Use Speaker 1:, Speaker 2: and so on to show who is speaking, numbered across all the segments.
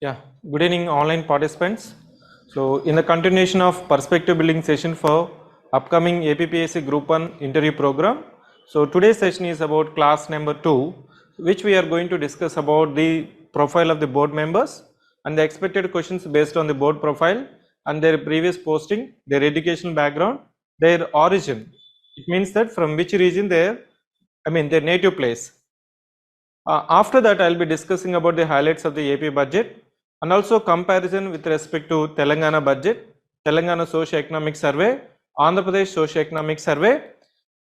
Speaker 1: Yeah, good evening online participants. So in the continuation of perspective building session for upcoming APPSC Group 1 interview program. So today's session is about class number 2, which we are going to discuss about the profile of the board members and the expected questions based on the board profile and their previous posting, their educational background, their origin. It means that from which region their native place. After that, I'll be discussing about the highlights of the AP budget and also comparison with respect to Telangana budget, Telangana Socio-Economic Survey, Andhra Pradesh Socio-Economic Survey.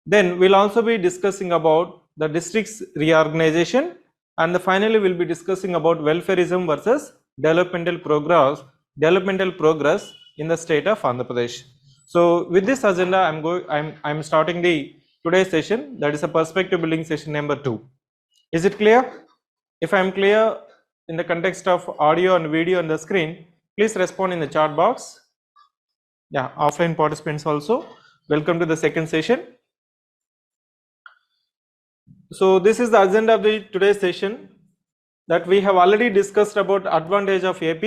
Speaker 1: Then we'll also be discussing about the districts reorganization, and finally we'll be discussing about welfarism versus developmental progress in the state of Andhra Pradesh. So with this agenda, I'm starting the today's session, that is a perspective building session number 2. Is it clear? If I am clear in the context of audio and video on the screen, please respond in the chat box. Yeah, offline participants also, welcome to the second session. So this is the agenda of the today's session, that we have already discussed about advantage of AP.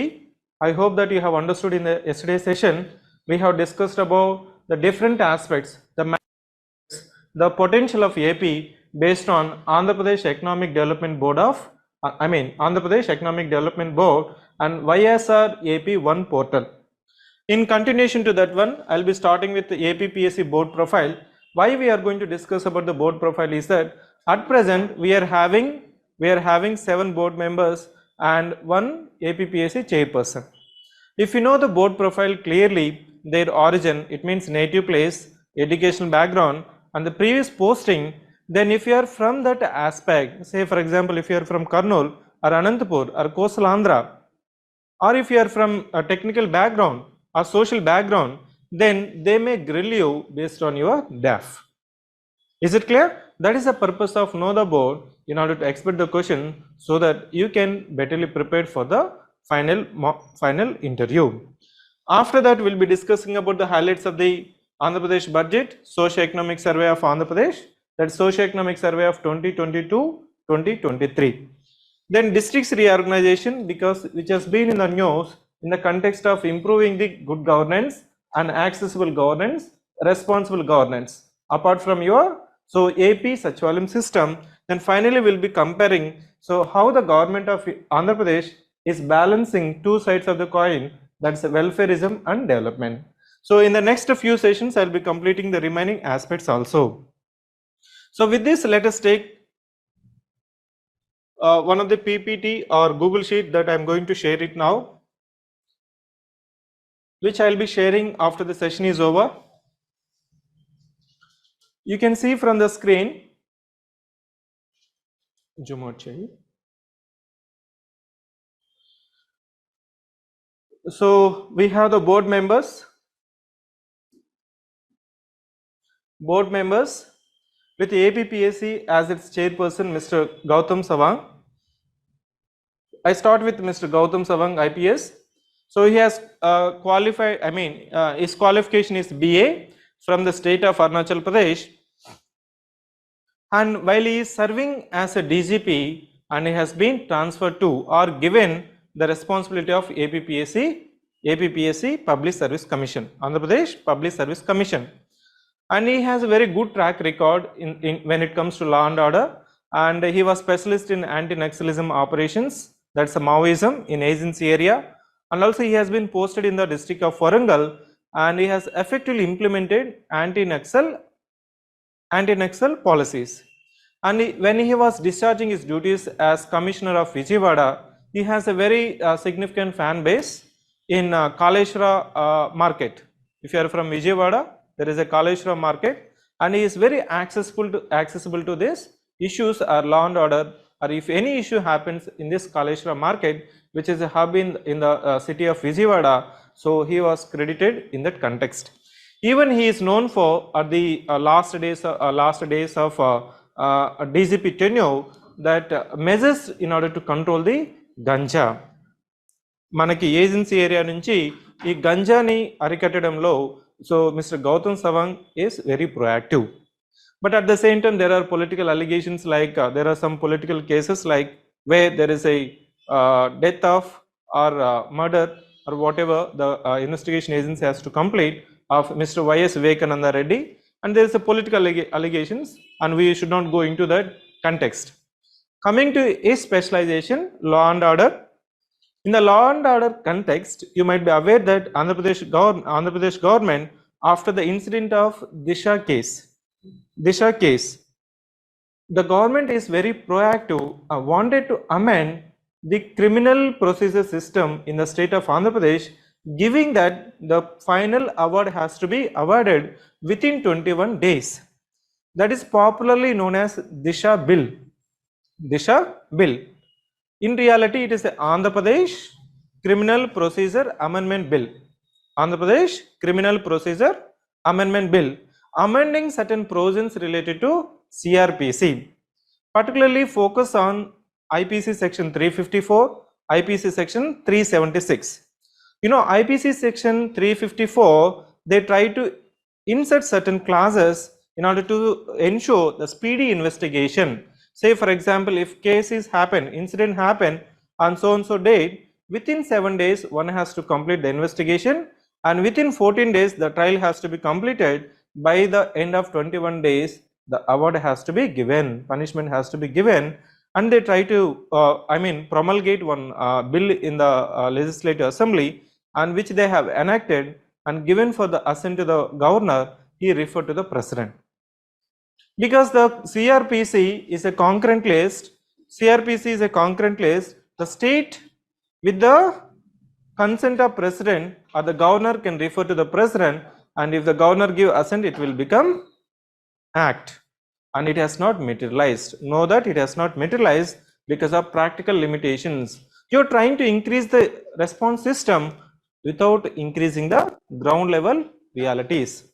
Speaker 1: I hope that you have understood in the yesterday's session. We have discussed about the different aspects, the potential of AP based on Andhra Pradesh Economic Development Board of, Andhra Pradesh Economic Development Board and YSR AP1 portal. In continuation to that one, I'll be starting with the APPSC board profile. Why we are going to discuss about the board profile is that at present we are having 7 board members and 1 APPSC chairperson. If you know the board profile clearly, their origin, it means native place, educational background and the previous posting, then if you are from that aspect, say for example if you are from Kurnool or Anantapur or Coastal Andhra, or if you are from a technical background or social background, then they may grill you based on your DAF. Is it clear? That is the purpose of know the board, in order to expect the question so that you can betterly prepare for the final interview. After that, we'll be discussing about the highlights of the Andhra Pradesh budget, Socio-Economic Survey of Andhra Pradesh, that's Socio-Economic Survey of 2022-2023. Then districts reorganization, which has been in the news in the context of improving the good governance and accessible governance, responsible governance. Apart from your AP Sachivalayam system, then finally we'll be comparing how the government of Andhra Pradesh is balancing two sides of the coin, that's welfarism and development. So in the next few sessions, I'll be completing the remaining aspects also. So with this, let us take one of the PPT or Google Sheet that I'm going to share it now, which I'll be sharing after the session is over. You can see from the screen, zoom out chahiye. So we have the board members with APPSC as its chairperson, Mr. Gautam Sawang. I start with Mr. Gautam Sawang, IPS. So he has qualified, his qualification is BA from the state of Arunachal Pradesh. And while he is serving as a DGP and he has been transferred to or given the responsibility of APPSC Public Service Commission, Andhra Pradesh Public Service Commission. And he has a very good track record in when it comes to law and order, and he was specialist in anti-Naxalism operations, that's a Maoism in agency area, and also he has been posted in the district of Warangal and he has effectively implemented anti-Naxal policies. And when he was discharging his duties as Commissioner of Vijayawada, he has a very significant fan base in Kaleshwara market. If you are from Vijayawada, there is a Kaleshwara market, and he is very accessible to this issues or law and order, or if any issue happens in this Kaleshwara market, which is a hub in the city of Vijayawada, so he was credited in that context. Even he is known for at the last days of DGP tenure, that measures in order to control the ganja. మనకి agency area నుంచి ఈ గంజాని అరికట్టడంలో so mister Gautam Sawang is very proactive. But at the same time, there are political allegations like there are some political cases like where there is a death of or murder or whatever the investigation agency has to complete of Mr. Y.S. Vivekananda Reddy, and there is a political allegations, and we should not go into that context. Coming to his specialization, law and order. In the law and order context, you might be aware that Andhra Pradesh government, after the incident of Disha case, the government is very proactive, wanted to amend the criminal procedure system in the state of Andhra Pradesh, giving that the final award has to be awarded within 21 days. That is popularly known as Disha Bill. Disha Bill. In reality, it is the Andhra Pradesh Criminal Procedure Amendment Bill. Andhra Pradesh Criminal Procedure Amendment Bill, amending certain provisions related to CRPC, particularly focus on IPC section 354, IPC section 376. You know, IPC section 354, they try to insert certain clauses in order to ensure the speedy investigation. Say for example, if cases happen, incident happen on so and so date, within 7 days one has to complete the investigation, and within 14 days the trial has to be completed. By the end of 21 days the award has to be given, punishment has to be given, and they try to promulgate one bill in the legislative assembly, and which they have enacted and given for the assent to the governor. He referred to the president. Because the CRPC is a concurrent list, the state with the consent of president or the governor can refer to the president, and if the governor give assent, it will become act, and it has not materialized. Know that it has not materialized because of practical limitations. You are trying to increase the response system without increasing the ground level realities.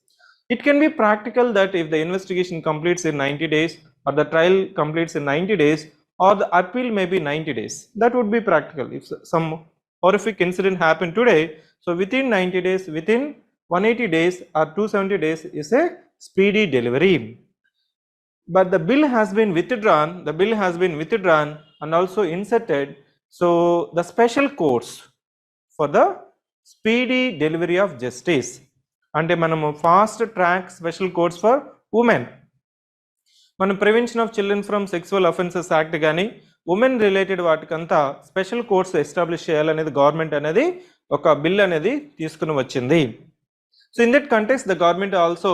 Speaker 1: It can be practical that if the investigation completes in 90 days or the trial completes in 90 days or the appeal may be 90 days. That would be practical. If some horrific incident happened today, so within 90 days, within 180 days or 270 days is a speedy delivery. But the bill has been withdrawn, and also inserted, so the special courts for the speedy delivery of justice. అంటే మనము fast track special courts for women, మన prevention of children from sexual offences act కానీ women related వాటికంతా special courts establish చేయాలనేది government అనేది ఒక bill అనేది తీసుకుని వచ్చింది. So in that context the government also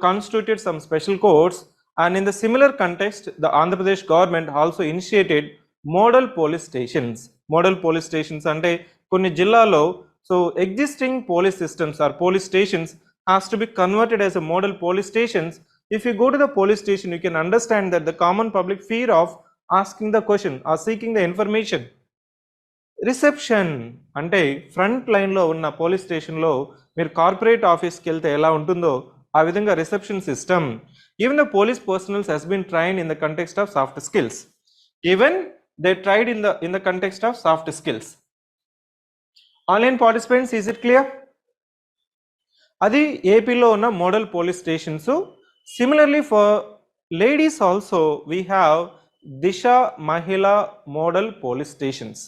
Speaker 1: constituted some special courts, and in the similar context the Andhra Pradesh government also initiated model police stations. అంటే కొన్ని జిల్లాలో so existing police systems or police stations has to be converted as a model police stations. If you go to the police station, you can understand that the common public fear of asking the question or seeking the information. Reception అంటే front లైన్లో ఉన్న police స్టేషన్లో మీరు corporate ఆఫీస్కి వెళ్తే ఎలా ఉంటుందో ఆ విధంగా reception system. Even the police personals has been trained in the context of soft skills. Even they tried in the context of soft skills. Online participants, is it clear? అది ఏపీలో ఉన్న model police stations. Similarly for ladies also we have Disha Mahila model police stations.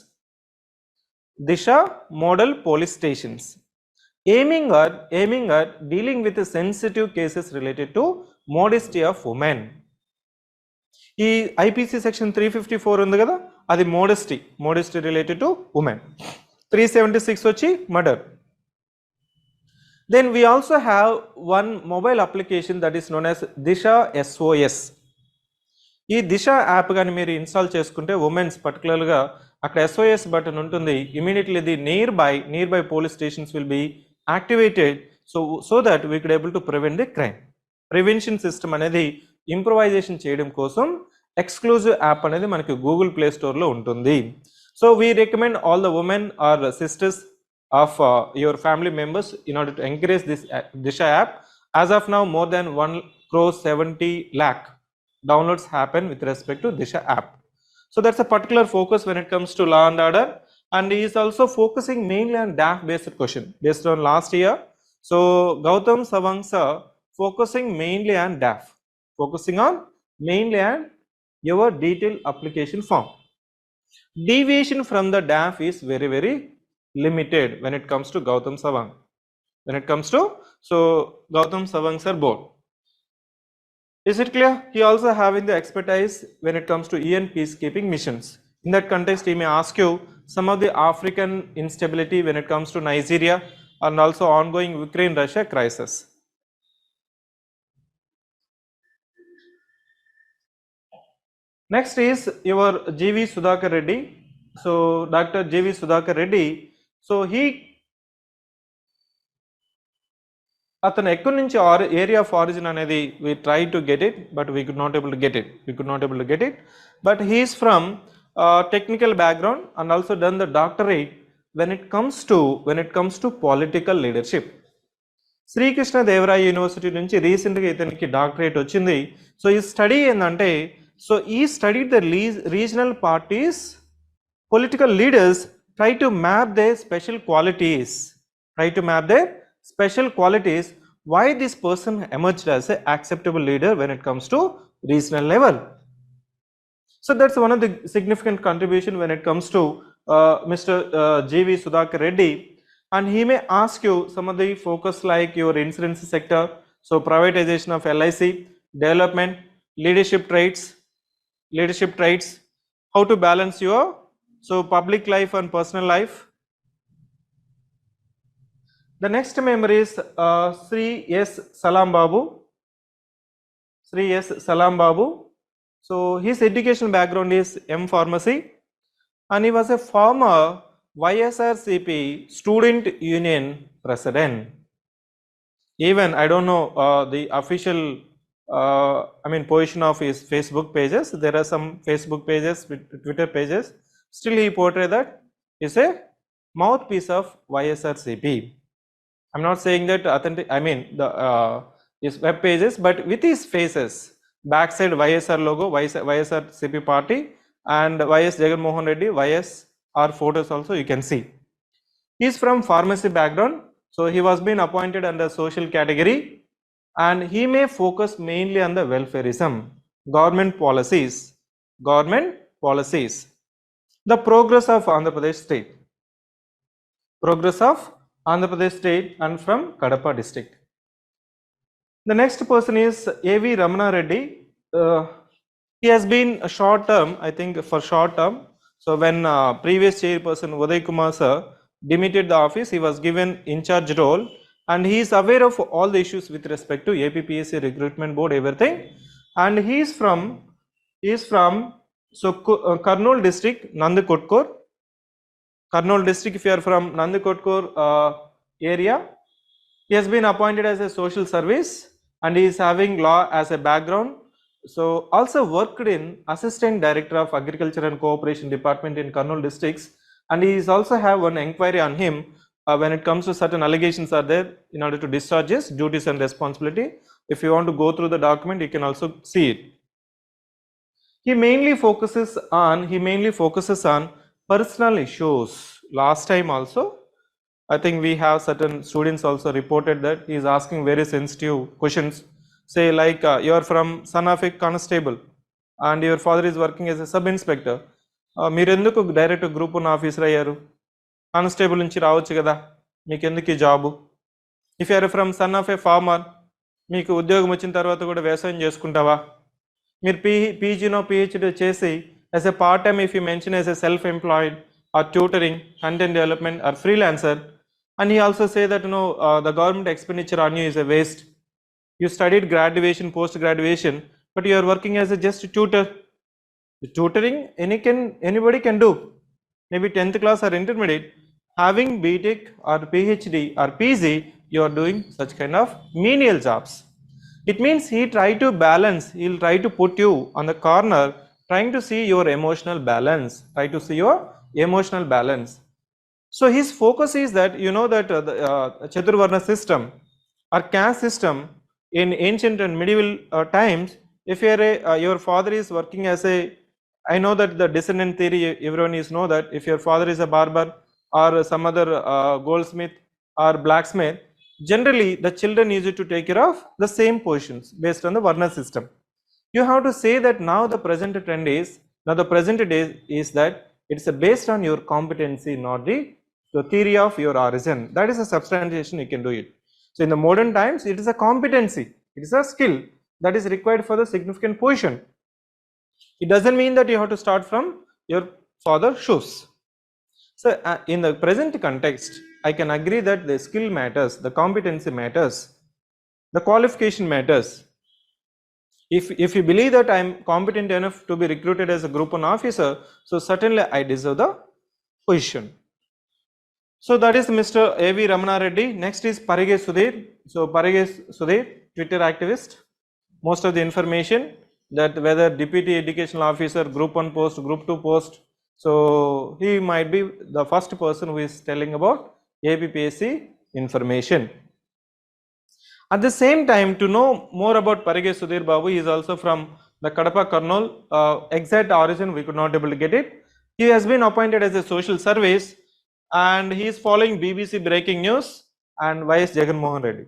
Speaker 1: Disha model police stations, aiming at dealing with the sensitive cases related to modesty of women. ఈ IPC section 354 ఉంది కదా, అది modesty related to women. 376 వచ్చి murder. Then we also have one mobile application that is known as Disha SOS. ఈ దిశ app కానీ మీరు install చేసుకుంటే women's పర్టికులర్గా అక్కడ SOS బటన్ ఉంటుంది. Immediately the near by police stations will be activated so that we could able to prevent the crime. Prevention system అనేది improvisation చేయడం కోసం ఎక్స్క్లూజివ్ యాప్ అనేది మనకి గూగుల్ ప్లే స్టోర్లో ఉంటుంది. So we recommend all the women or sisters of your family members in order to encourage this Disha app. As of now more than 1,70,00,000 downloads happen with respect to Disha app. So that's a particular focus when it comes to law and order, and he is also focusing mainly on DAF based question based on last year. So Gautam Savang sir focusing mainly on DAF. focusing on mainly on your detailed application form. Deviation from the DAF is very, very limited when it comes to Gautam Savang. When it comes to, so Gautam Savang sir board. Is it clear? He also having the expertise when it comes to UN peacekeeping missions. In that context, he may ask you some of the African instability when it comes to Nigeria and also ongoing Ukraine-Russia crisis. Next is your G.V. Sudhakar Reddy. So Dr. G.V. Sudhakar Reddy, so he అతను ఎక్కడి నుంచి area of origin అనేది we tried to get it but we could not able to get it but he is from technical background and also done the doctorate when it comes to political leadership. Srikrishna Devaraya university నుంచి రీసెంట్గా ఇతనికి doctorate వచ్చింది. So ఈ study ఏంటంటే, so ఈ study the regional parties political leaders try to map they special qualities, why this person emerged as an acceptable leader when it comes to regional level. So that's one of the significant contribution when it comes to Mr. G.V. Sudhakar Reddy, and he may ask you some of the focus like your insurance sector, so privatization of LIC, development, leadership traits, how to balance your public life and personal life. The next member is Sri S. Salam Babu. So his education background is M Pharmacy, and he was a former YSRCP Student Union President. Even I don't know the official position of his Facebook pages. There are some Facebook pages, Twitter pages. Still he portrayed that is a mouthpiece of YSRCP. I'm not saying that authentic, his web pages, but with his faces, backside YSR logo, YSR CP party, and YS Jagan Mohan Reddy, YSR photos also you can see. He is from pharmacy background, so he was being appointed under social category, and he may focus mainly on the welfarism, government policies, the progress of Andhra Pradesh state, and from Kadapa district. The next person is A.V. Ramana Reddy. He has been a short term. So when previous chairperson Uday Kumar sir demitted the office, he was given in charge role, and he is aware of all the issues with respect to APPSC recruitment board, everything. And he is from Kurnool district, Nandikotkor. Kurnool district, if you are from Nandikotkor area, he has been appointed as a social service, and he is having law as a background. So also worked in assistant director of agriculture and cooperation department in Kurnool districts, and he is also have one inquiry on him when it comes to certain allegations are there in order to discharge his duties and responsibility. If you want to go through the document, you can also see it. He mainly focuses on personal issues. Last time also, I think we have certain students also reported that he is asking very sensitive questions. Say like you are from son of a constable and your father is working as a sub inspector. మీరు ఎందుకు direct Group-1 officer అయ్యారు? Constable నుంచి రావచ్చు కదా, మీకు ఎందుకు ఈ job? If you're from son of a farmer, మీకు ఉద్యోగం వచ్చిన తర్వాత కూడా వ్యవసాయం చేసుకుంటావా? మీరు పీజీనో పిహెచ్డీ చేసి as a part time, if you mention as a self employed or tutoring, content development or freelancer, and he also say that the government expenditure on you is a waste. You studied graduation, post graduation, but you are working as a just tutor. The tutoring anybody can do, maybe 10th class or intermediate. Having BTech or PhD or PG, you are doing such kind of menial jobs. It means he'll try to put you on the corner, trying to see your emotional balance, So his focus is that that the Chaturvarna system or caste system in ancient and medieval times, if your father is working as I know that the descendant theory, everyone know that if your father is a barber or some other goldsmith or blacksmith, generally the children used to take care of the same positions based on the Varna system. You have to say that now the present trend is, now the present day is that it's based on your competency, not the theory of your origin. That is a substantiation, you can do it. So in the modern times, it is a competency, it is a skill that is required for the significant position. It doesn't mean that you have to start from your father's shoes. So in the present context, I can agree that the skill matters, the competency matters, the qualification matters. If you believe that I am competent enough to be recruited as a Group 1 officer, so certainly I deserve the position. So that is Mr. A.V. Ramana Reddy. Next is Parige Sudhir. So Parige Sudhir, Twitter activist. Most of the information that whether Deputy Educational Officer, Group 1 post, Group 2 post. So he might be the first person who is telling about APPSC information. At the same time, to know more about Parige Sudhir Babu, he is also from the Kadapa Kurnool. Exact origin we could not able to get it. He has been appointed as a social service and he is following BBC breaking news and YS Jagan Mohan Reddy.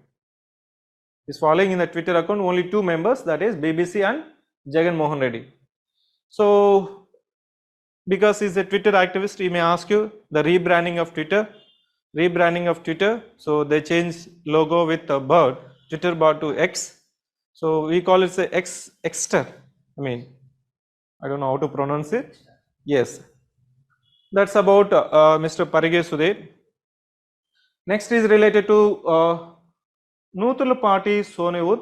Speaker 1: He is following in the Twitter account only 2 members, that is BBC and Jagan Mohan Reddy. So because he is a Twitter activist, he may ask you the rebranding of Twitter. So they changed logo with a bird, Twitter bird to X. So we call it the Xter. I don't know how to pronounce it. Yes, that's about Mr. Parige Sudhir. Next is related to Nootulapati Sonewud.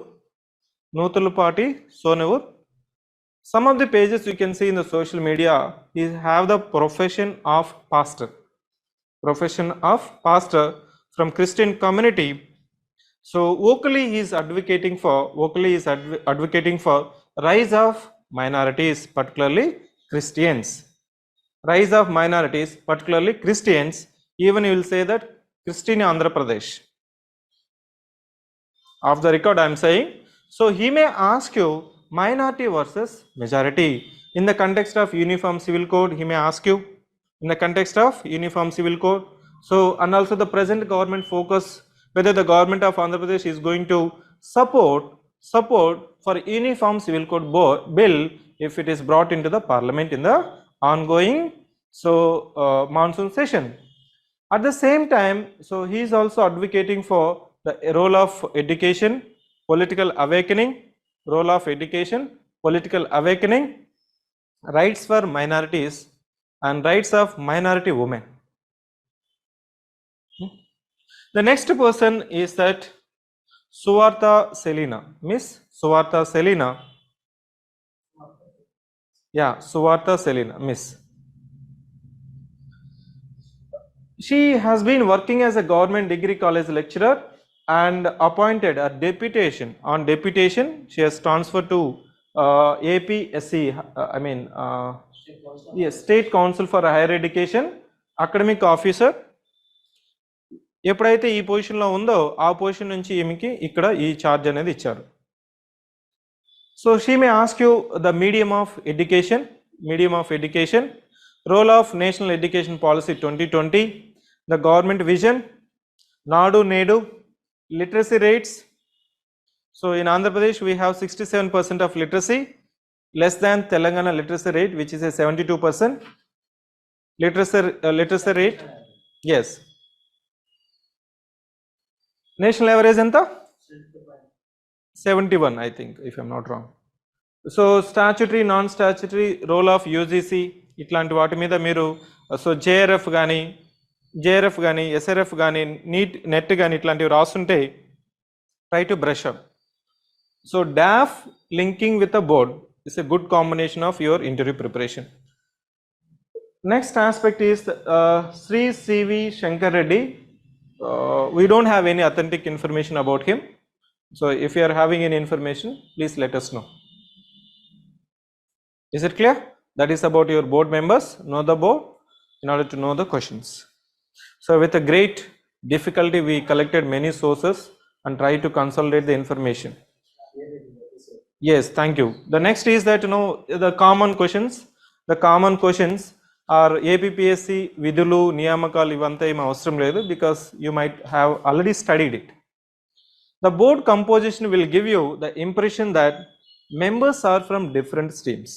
Speaker 1: Some of the pages you can see in the social media, he have the profession of pastor from Christian community. So vocally he is advocating for rise of minorities, particularly Christians. Even you will say that Christian Andhra Pradesh. Off the record I am saying. So he may ask you minority versus majority. In the context of Uniform Civil Code, he may ask you in the context of Uniform Civil Code. So, and also the present government focus, whether the government of Andhra Pradesh is going to support for Uniform Civil Code bill if it is brought into the parliament in the ongoing monsoon session. At the same time, so he is also advocating for the role of education, political awakening, rights for minorities and rights of minority women. The next person is that Suvarta Selina, Miss Suvarta Selina. Yeah, Suvarta Selina, Miss. She has been working as a government degree college lecturer and appointed a deputation. On deputation, she has transferred to APPSC, yes, State Council for Higher Education, academic officer. ఎప్పుడైతే ఈ పొజిషన్లో ఉందో ఆ position నుంచి ఈమెకి ఇక్కడ ఈ charge అనేది ఇచ్చారు. So she may ask you the medium of education, role of national education policy 2020, the government vision, Nadu Nedu, literacy rates. So in Andhra Pradesh we have 67% of literacy, less than Telangana literacy rate, which is a 72% literacy rate. Yes. National average enta 71, I think, if I'm not wrong. So statutory, non-statutory role of UGC ఇట్లాంటి వాటి మీద మీరు so JRF కానీ SRF కానీ NET కానీ ఇట్లాంటివి రాస్తుంటే try to brush up. So DAF linking with a board is a good combination of your interview preparation. Next aspect is Sri C.V. Shankar Reddy. We don't have any authentic information about him. So if you are having any information, please let us know. Is it clear? That is about your board members. Know the board in order to know the questions. So with a great difficulty, we collected many sources and tried to consolidate the information. Yes, thank you. The next is that the common questions. The common questions are APPSC, Vidulu, Niyamakalu, ivanta em avasaram ledu because you might have already studied it. The board composition will give you the impression that members are from different streams.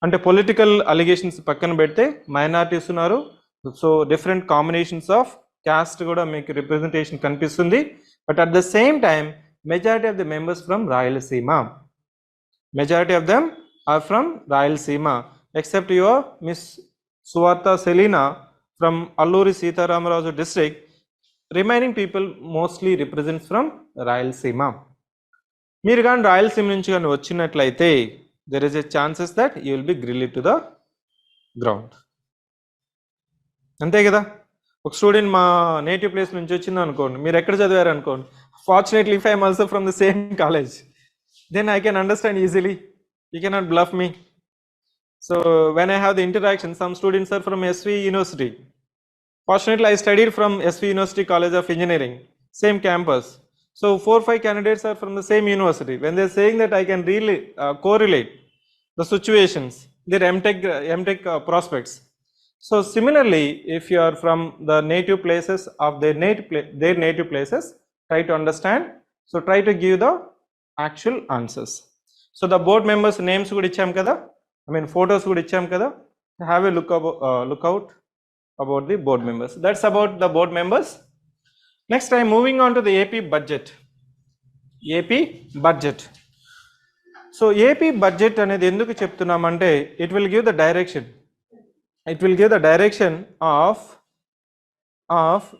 Speaker 1: అంటే political allegations పక్కన పెడితే minorities ఉన్నారు, so different combinations of caste కూడా మీకు representation కనిపిస్తుంది. But at the same time majority of the members from Rayalaseema, majority of them are from Rayalaseema except your miss Suvartha Selina from Alluri Sitaramaraju district. Remaining people mostly represents from Rayalaseema. మీరు కానీ రాయలసీమ నుంచి కానీ వచ్చినట్లయితే there is a chances that you will be grilled to the ground. అంతే కదా. ఒక student మా native place నుంచి వచ్చింది అనుకోండి, మీరు ఎక్కడ చదివారు అనుకోండి, fortunately if I'm also from the same college then I can understand easily. You cannot bluff me. So when I have the interaction, some students are from SV University. Fortunately, I studied from SV University College of Engineering, same campus. So 4-5 candidates are from the same university. When they're saying that I can really correlate the situations, their MTech prospects. So similarly, if you are from the native places of their native places, try to understand. So try to give the actual answers. So the board members names kuda ichcham kada, I mean photos kuda ichcham kada. Have a look out about the board members. That's about the board members. Next, I am moving on to the AP budget. AP budget. So AP budget అనేది ఎందుకు చెప్తున్నామంటే it will give the direction. It will give the direction of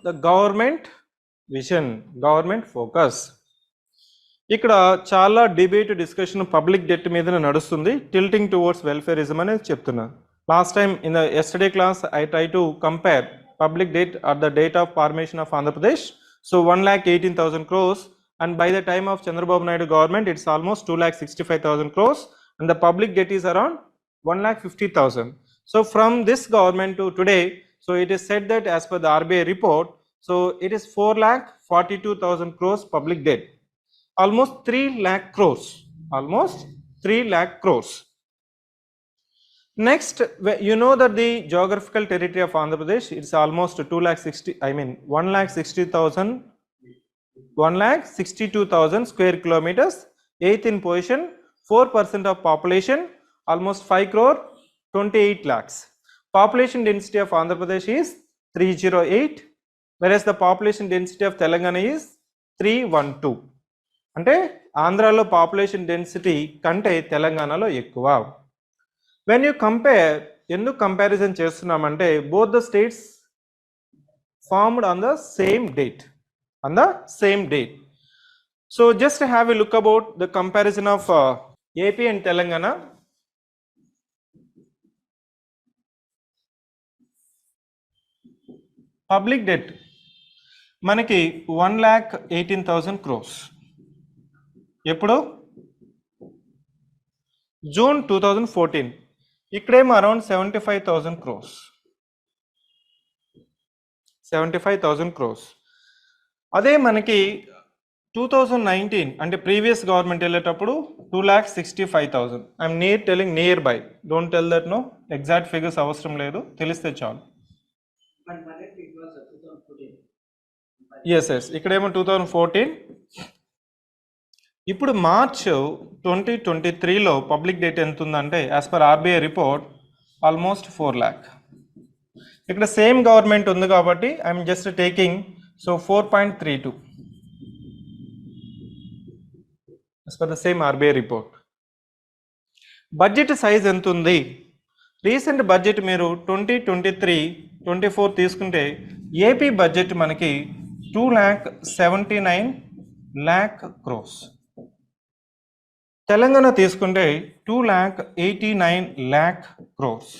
Speaker 1: the government vision, government focus. ఇక్కడ చాలా debate discussion public debt మీద నడుస్తుంది, tilting towards welfarism అనేది చెప్తున్నా. Last time in the yesterday class I tried to compare public debt at the date of formation of Andhra Pradesh. So 1,18,000 crores, and by the time of Chandrababu Naidu government it's almost 2,65,000 crores, and the public debt is around 1,50,000. So from this government to today, so it is said that as per the RBI report, so it is 4,42,000 crores public debt, almost 3 lakh crores, almost 3 lakh crores. Next, you know that the geographical territory of Andhra Pradesh, it's almost 1,62,000 square kilometers, 8th in position, 4% of population, almost 5 crore 28 lakhs. Population density of Andhra Pradesh is 308, whereas the population density of Telangana is 312. అంటే ఆంధ్రాలో population density కంటే తెలంగాణలో ఎక్కువ. When you compare, ఎందుకు comparison చేస్తున్నామంటే both the states formed on the same date, So just have a look about the comparison of AP and Telangana. Public debt మనకి 1,18,000 crores. ఎప్పుడు? June 2014. ఇక్కడేమో అరౌండ్ 75,000 crores. 75,000 crores. అదే మనకి 2019 అంటే previous government వెళ్ళేటప్పుడు 2,65,000. I'm telling near by, don't tell that no, exact figures అవసరం లేదు, తెలిస్తే చాలు. ఎస్ ఇక్కడేమో 2014. ఇప్పుడు మార్చ్ 2023లో పబ్లిక్ డేట్ ఎంత ఉందంటే as per RBI report almost 4 lakh. ఇక్కడ సేమ్ గవర్నమెంట్ ఉంది కాబట్టి I'm just taking, so 4.32 as per the same RBI report. Budget size ఎంత ఉంది? రీసెంట్ బడ్జెట్ మీరు 2023-24 తీసుకుంటే ఏపీ బడ్జెట్ మనకి 2,79 lakh crores. తెలంగాణ తీసుకుంటే 2,89 lakh crores.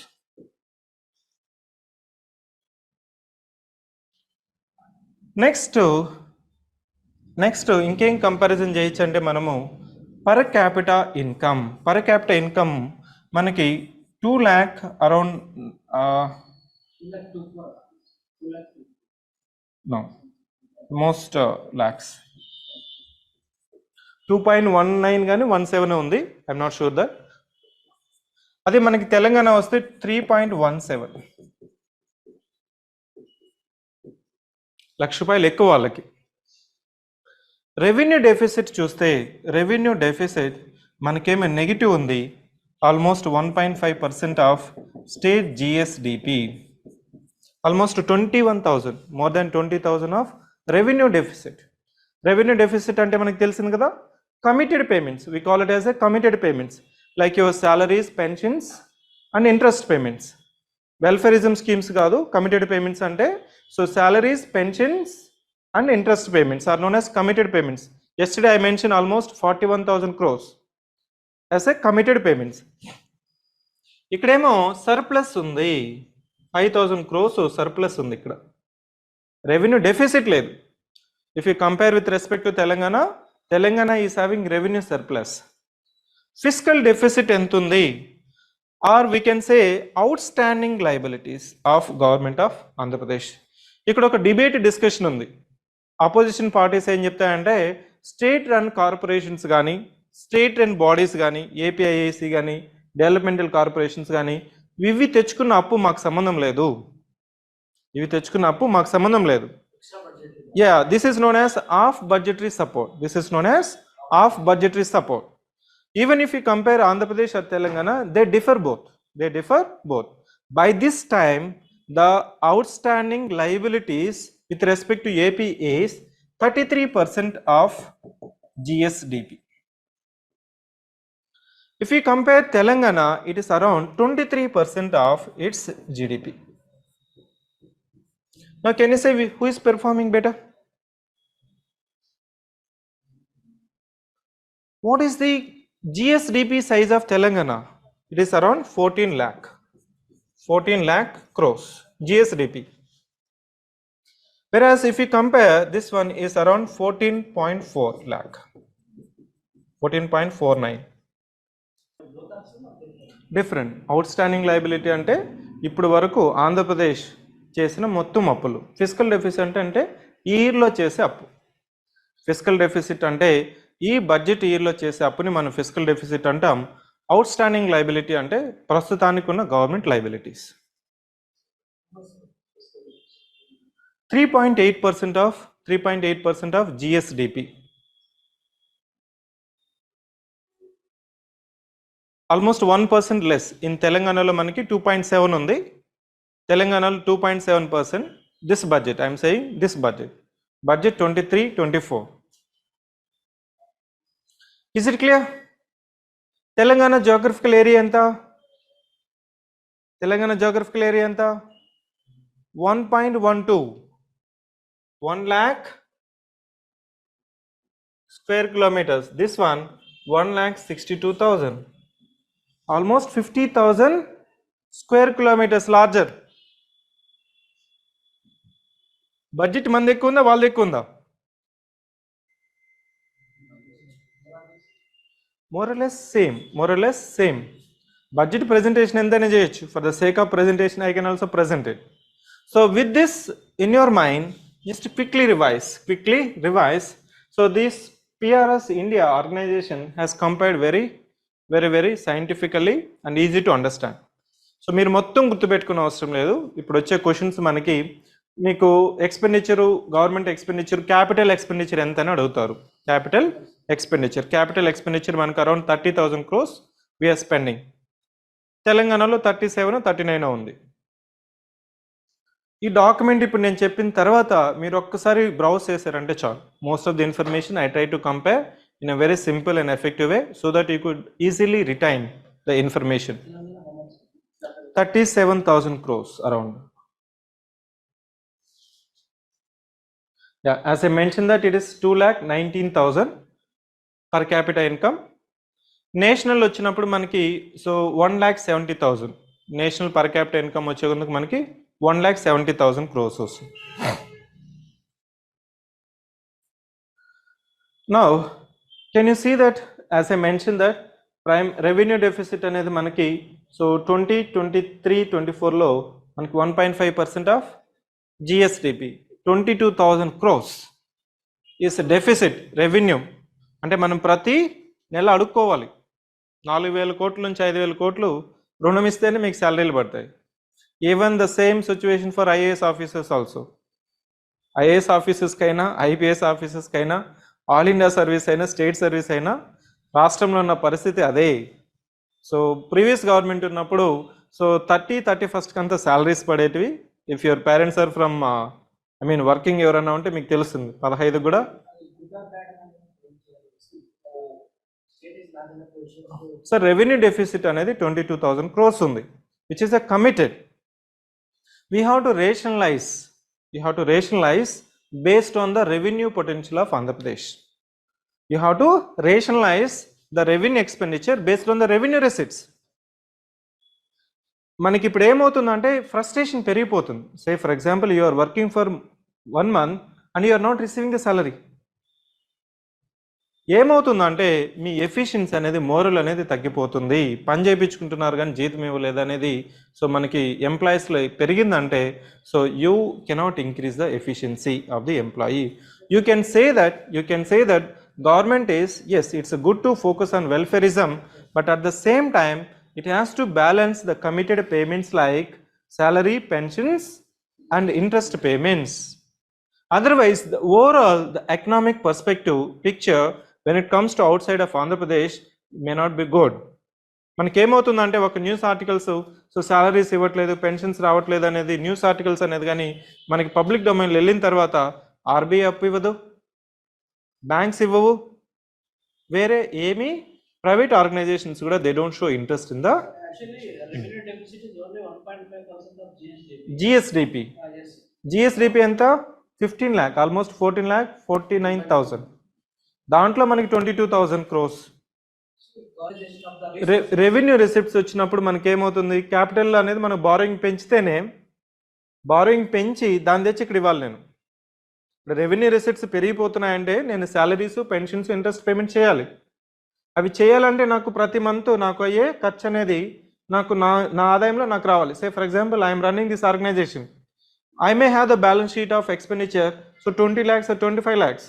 Speaker 1: నెక్స్ట్ ఇంకేం కంపారిజన్ చేయొచ్చు అంటే మనము పర్ క్యాపిటా ఇన్కమ్ మనకి 2 lakh అరౌండ్ మోస్ట్ lakhs 2.19 కానీ 17 ఉంది, ఐఎమ్ నాట్ షూర్ దట్. అదే మనకి తెలంగాణ వస్తే 3.17 లక్ష రూపాయలు ఎక్కువ వాళ్ళకి. రెవెన్యూ డెఫిసిట్ చూస్తే రెవెన్యూ డెఫిసిట్ మనకేమో నెగిటివ్ ఉంది, almost 1.5% of state GSDP, almost 21,000, more than 20,000 of revenue deficit. Revenue deficit అంటే మనకు తెలిసింది కదా, committed payments, we call it as a committed payments like your salaries, pensions and interest payments. Welfarism schemes కాదు, committed payments అంటే. So salaries, pensions and interest payments are known as committed payments. Yesterday I mentioned almost 41,000 crores as a committed payments. ఇక్కడేమో surplus ఉంది, 5,000 crores surplus ఉంది. ఇక్కడ revenue deficit లేదు. If you compare with respect to Telangana, Telangana is having revenue surplus. Fiscal deficit ఎంత ఉంది, or we can say outstanding liabilities of government of Andhra Pradesh. ఇక్కడ ఒక debate discussion ఉంది. అపోజిషన్ పార్టీస్ ఏం చెప్తాయంటే, స్టేట్ రన్ కార్పొరేషన్స్ కానీ, state run bodies కానీ, APIIC కానీ, డెవలప్మెంటల్ కార్పొరేషన్స్ కానీ, ఇవి తెచ్చుకున్న అప్పు మాకు సంబంధం లేదు, ఇవి తెచ్చుకున్న అప్పు మాకు సంబంధం లేదు. Yeah, this is known as of budgetary support. This is known as of budgetary support. Even if you compare Andhra Pradesh or Telangana, they differ both. They differ both. By this time, the outstanding liabilities with respect to AP is 33% of GSDP. If you compare Telangana, it is around 23% of its GDP. Now, can you say who is performing better? What is the GSDP size of Telangana? It is around 14 lakh crores GSDP. Whereas if you compare, this one is around 14.4 lakh, 14.49. Different. Outstanding liability అంటే ఇప్పుడు వరకు ఆంధ్రప్రదేశ్ చేసిన మొత్తం అప్పులు. Fiscal deficit అంటే ఈ ఇయర్లో చేసే అప్పు. ఫిస్కల్ డెఫిసిట్ అంటే ఈ బడ్జెట్ ఇయర్లో చేసే అప్పుని మనం ఫిస్కల్ డెఫిసిట్ అంటాం. అవుట్ స్టాండింగ్ లయబిలిటీ అంటే ప్రస్తుతానికి ఉన్న government liabilities. 3.8% of GSDP. Almost 1% less. In తెలంగాణలో మనకి 2.7 ఉంది, తెలంగాణలో 2.7%. This budget, I'm saying this budget 23-24. Is it clear? Telangana geographical area enta? Telangana geographical area enta? 1.12. 1 lakh square kilometers. This one 1,62,000. Almost 50,000 square kilometers larger. Budget mande ekkunda, valde ekkunda? More or less same. Budget presentation endane cheyochu. For the sake of presentation, I can also present it. So with this in your mind, just quickly revise. So this PRS India organization has compared very scientifically and easy to understand. So మీరు మొత్తం గుర్తుపెట్టుకునే అవసరం లేదు. ఇప్పుడు వచ్చే questions మనకి మీకు expenditure, government expenditure, capital expenditure ఎంత అని అడుగుతారు. క్యాపిటల్ ఎక్స్పెండిచర్ మనకు అరౌండ్ 30,000 crores వీఆర్ స్పెండింగ్. తెలంగాణలో 37-39 ఉంది. ఈ డాక్యుమెంట్ ఇప్పుడు నేను చెప్పిన తర్వాత మీరు ఒక్కసారి బ్రౌజ్ చేశారంటే చాలు. Most of the information I try to compare in a very simple and effective way so that you could easily retain the information. 37,000 crores around. Yeah, as I mentioned that it is 2,19,000 per capita income. National వచ్చినప్పుడు మనకి so 1,70,000 national per capital income వచ్చేందుకు మనకి 1,70,000 crores వస్తుంది. Now, can you see that as I mentioned that prime revenue deficit అనేది మనకి so 2023-24లో మనకి 1.5% of GSDP, 22,000 crores is deficit revenue. అంటే మనం ప్రతి నెల అడుక్కోవాలి. 4,000 కోట్ల నుంచి 5,000 కోట్లు రుణం ఇస్తేనే మీకు శాలరీలు పడతాయి. Even the same situation for IAS officers also. IAS ఆఫీసర్స్కైనా, IPS ఆఫీసర్స్కైనా, ఆల్ ఇండియా సర్వీస్ అయినా, స్టేట్ సర్వీస్ అయినా రాష్ట్రంలో ఉన్న పరిస్థితి అదే. సో ప్రీవియస్ గవర్నమెంట్ ఉన్నప్పుడు సో 31st కంతా శాలరీస్ పడేటివి. If your parents are from working ఎవరైనా ఉంటే మీకు తెలుస్తుంది 15 కూడా. సో రెవెన్యూ డెఫిసిట్ అనేది 22,000 crores ఉంది, which is a committed. We have to rationalize based on the revenue potential of Andhra Pradesh. You have to rationalize the revenue expenditure based on the revenue receipts. మనకి ఇప్పుడు ఏమవుతుందంటే frustration పెరిగిపోతుంది. Say for example you are working for 1 month and you are not receiving the salary. ఏమవుతుందంటే మీ efficiency అనేది moral అనేది తగ్గిపోతుంది. పని చేయించుకుంటున్నారు కానీ జీతం ఇవ్వలేదు అనేది సో మనకి ఎంప్లాయీస్లో పెరిగిందంటే so you cannot increase the efficiency of the employee. You can say that government is yes it's good to focus on welfarism, but at the same time it has to balance the committed payments like salary, pensions and interest payments. Otherwise the overall the economic perspective picture when it comes to outside of Andhra Pradesh may not be good. మనకి ఏమవుతుందంటే ఒక news articles so salaries ఇవ్వట్లేదు, pensions రావట్లేదు అనేది news articles అనేది కానీ మనకి public డొమైన్లో వెళ్ళిన తర్వాత ఆర్బీఐ అప్పు ఇవ్వదు, బ్యాంక్స్ ఇవ్వవు, వేరే ఏమీ private organizations kuda they don't show interest in the
Speaker 2: revenue deficit is only 1.5% of
Speaker 1: GSDP.
Speaker 2: Yes.
Speaker 1: GSDP enta 15 lakh, almost 14 lakh 49,000. దాంట్లో మనకి 22,000 crores రెవెన్యూ రిసిప్ట్స్ వచ్చినప్పుడు మనకి ఏమవుతుంది, క్యాపిటల్ అనేది మనం బారోయింగ్ పెంచితేనే బారోయింగ్ పెంచి దాని తెచ్చి ఇక్కడ ఇవ్వాలి. నేను రెవెన్యూ రిసిప్ట్స్ పెరిగిపోతున్నాయంటే నేను శాలరీస్, పెన్షన్స్, ఇంట్రెస్ట్ పేమెంట్ చేయాలి. అవి చేయాలంటే నాకు ప్రతి మంత్ నాకు అయ్యే ఖర్చు అనేది నాకు నా ఆదాయంలో నాకు రావాలి. Say for example I'm running this organisation, I may have the balance sheet of expenditure so 20 lakhs or 25 lakhs.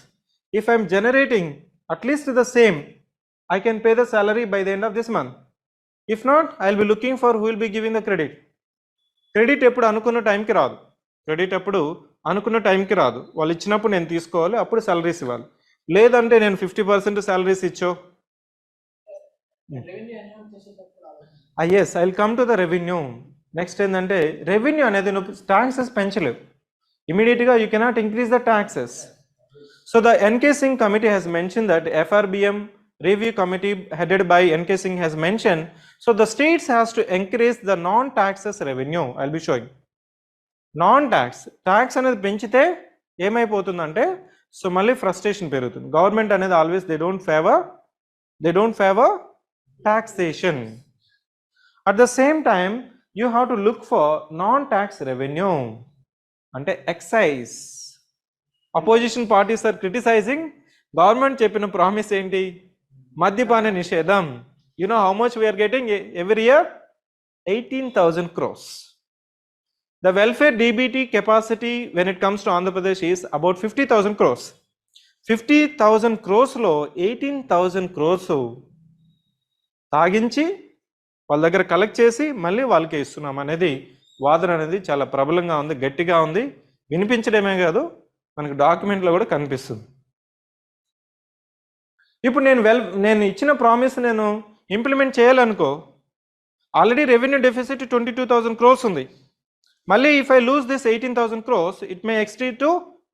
Speaker 1: If I am generating at least the same, I can pay the salary by the end of this month. If not, I will be looking for who will be giving the credit. Credit ఎప్పుడు అనుకున్న టైంకి రాదు, వాళ్ళు ఇచ్చినప్పుడు నేను తీసుకోవాలి, అప్పుడు salaries ఇవ్వాలి. లేదంటే నేను 50% సాలరీస్ ఇచ్చో. Yes, I'll come to the revenue. Next ఏంటంటే రెవెన్యూ అనేది నువ్వు ట్యాక్సెస్ పెంచలేవు, ఇమీడియట్గా you cannot increase the taxes. So the NK Singh committee has mention that FRBM review committee headed by NK Singh has mentioned, so the states has to increase the non-taxes revenue. I'll be showing tax అనేది పెంచితే ఏమైపోతుందంటే so మళ్ళీ frustration పెరుగుతుంది. Government అనేది always they don't favour taxation. At the same time you have to look for non-tax revenue ante excise. Opposition parties are criticizing government cheppina promise enti madhyapana nishedam. You know how much we are getting every year? 18,000 crores. The welfare DBT capacity when it comes to Andhra Pradesh is about 50,000 crores. 50,000 crores lo 18,000 crores తాగించి వాళ్ళ దగ్గర collect చేసి మళ్ళీ వాళ్ళకే ఇస్తున్నాం అనేది వాదన అనేది చాలా ప్రబలంగా ఉంది, గట్టిగా ఉంది. వినిపించడమే కాదు మనకు డాక్యుమెంట్లో కూడా కనిపిస్తుంది. ఇప్పుడు నేను ఇచ్చిన ప్రామిస్ నేను ఇంప్లిమెంట్ చేయాలనుకో, ఆల్రెడీ రెవెన్యూ డెఫిసిట్ 22,000 crores ఉంది. మళ్ళీ if I lose this 18,000 crores it may exceed to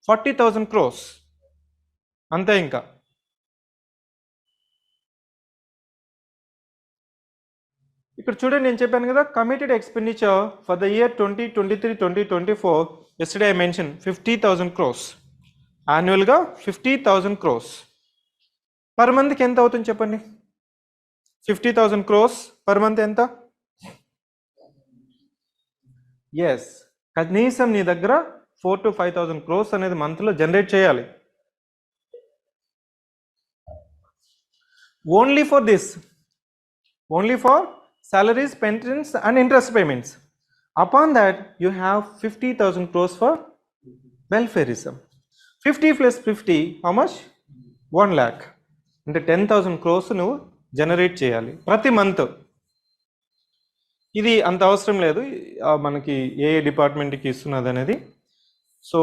Speaker 1: 40,000 crores. అంతే. ఇంకా ఇక్కడ చూడండి, నేను చెప్పాను కదా committed expenditure for the year 2023-2024 yesterday I mentioned 50,000 crores. యాన్యువల్గా 50,000 crores. పర్ మంత్కి ఎంత అవుతుంది చెప్పండి? 50,000 crores పర్ మంత్ ఎంత? ఎస్, కనీసం నీ దగ్గర 4,000 to 5,000 crores అనేది మంత్లో జనరేట్ చేయాలి. Only for salaries, pensions and interest payments. Upon that you have 50,000 crores for welfarism. 50 plus 50 how much? 1 lakh. అంటే 10,000 crores నువ్వు జనరేట్ చేయాలి ప్రతి మంత్. ఇది అంత అవసరం లేదు మనకి ఏ డిపార్ట్మెంట్కి ఇస్తున్నది అనేది. So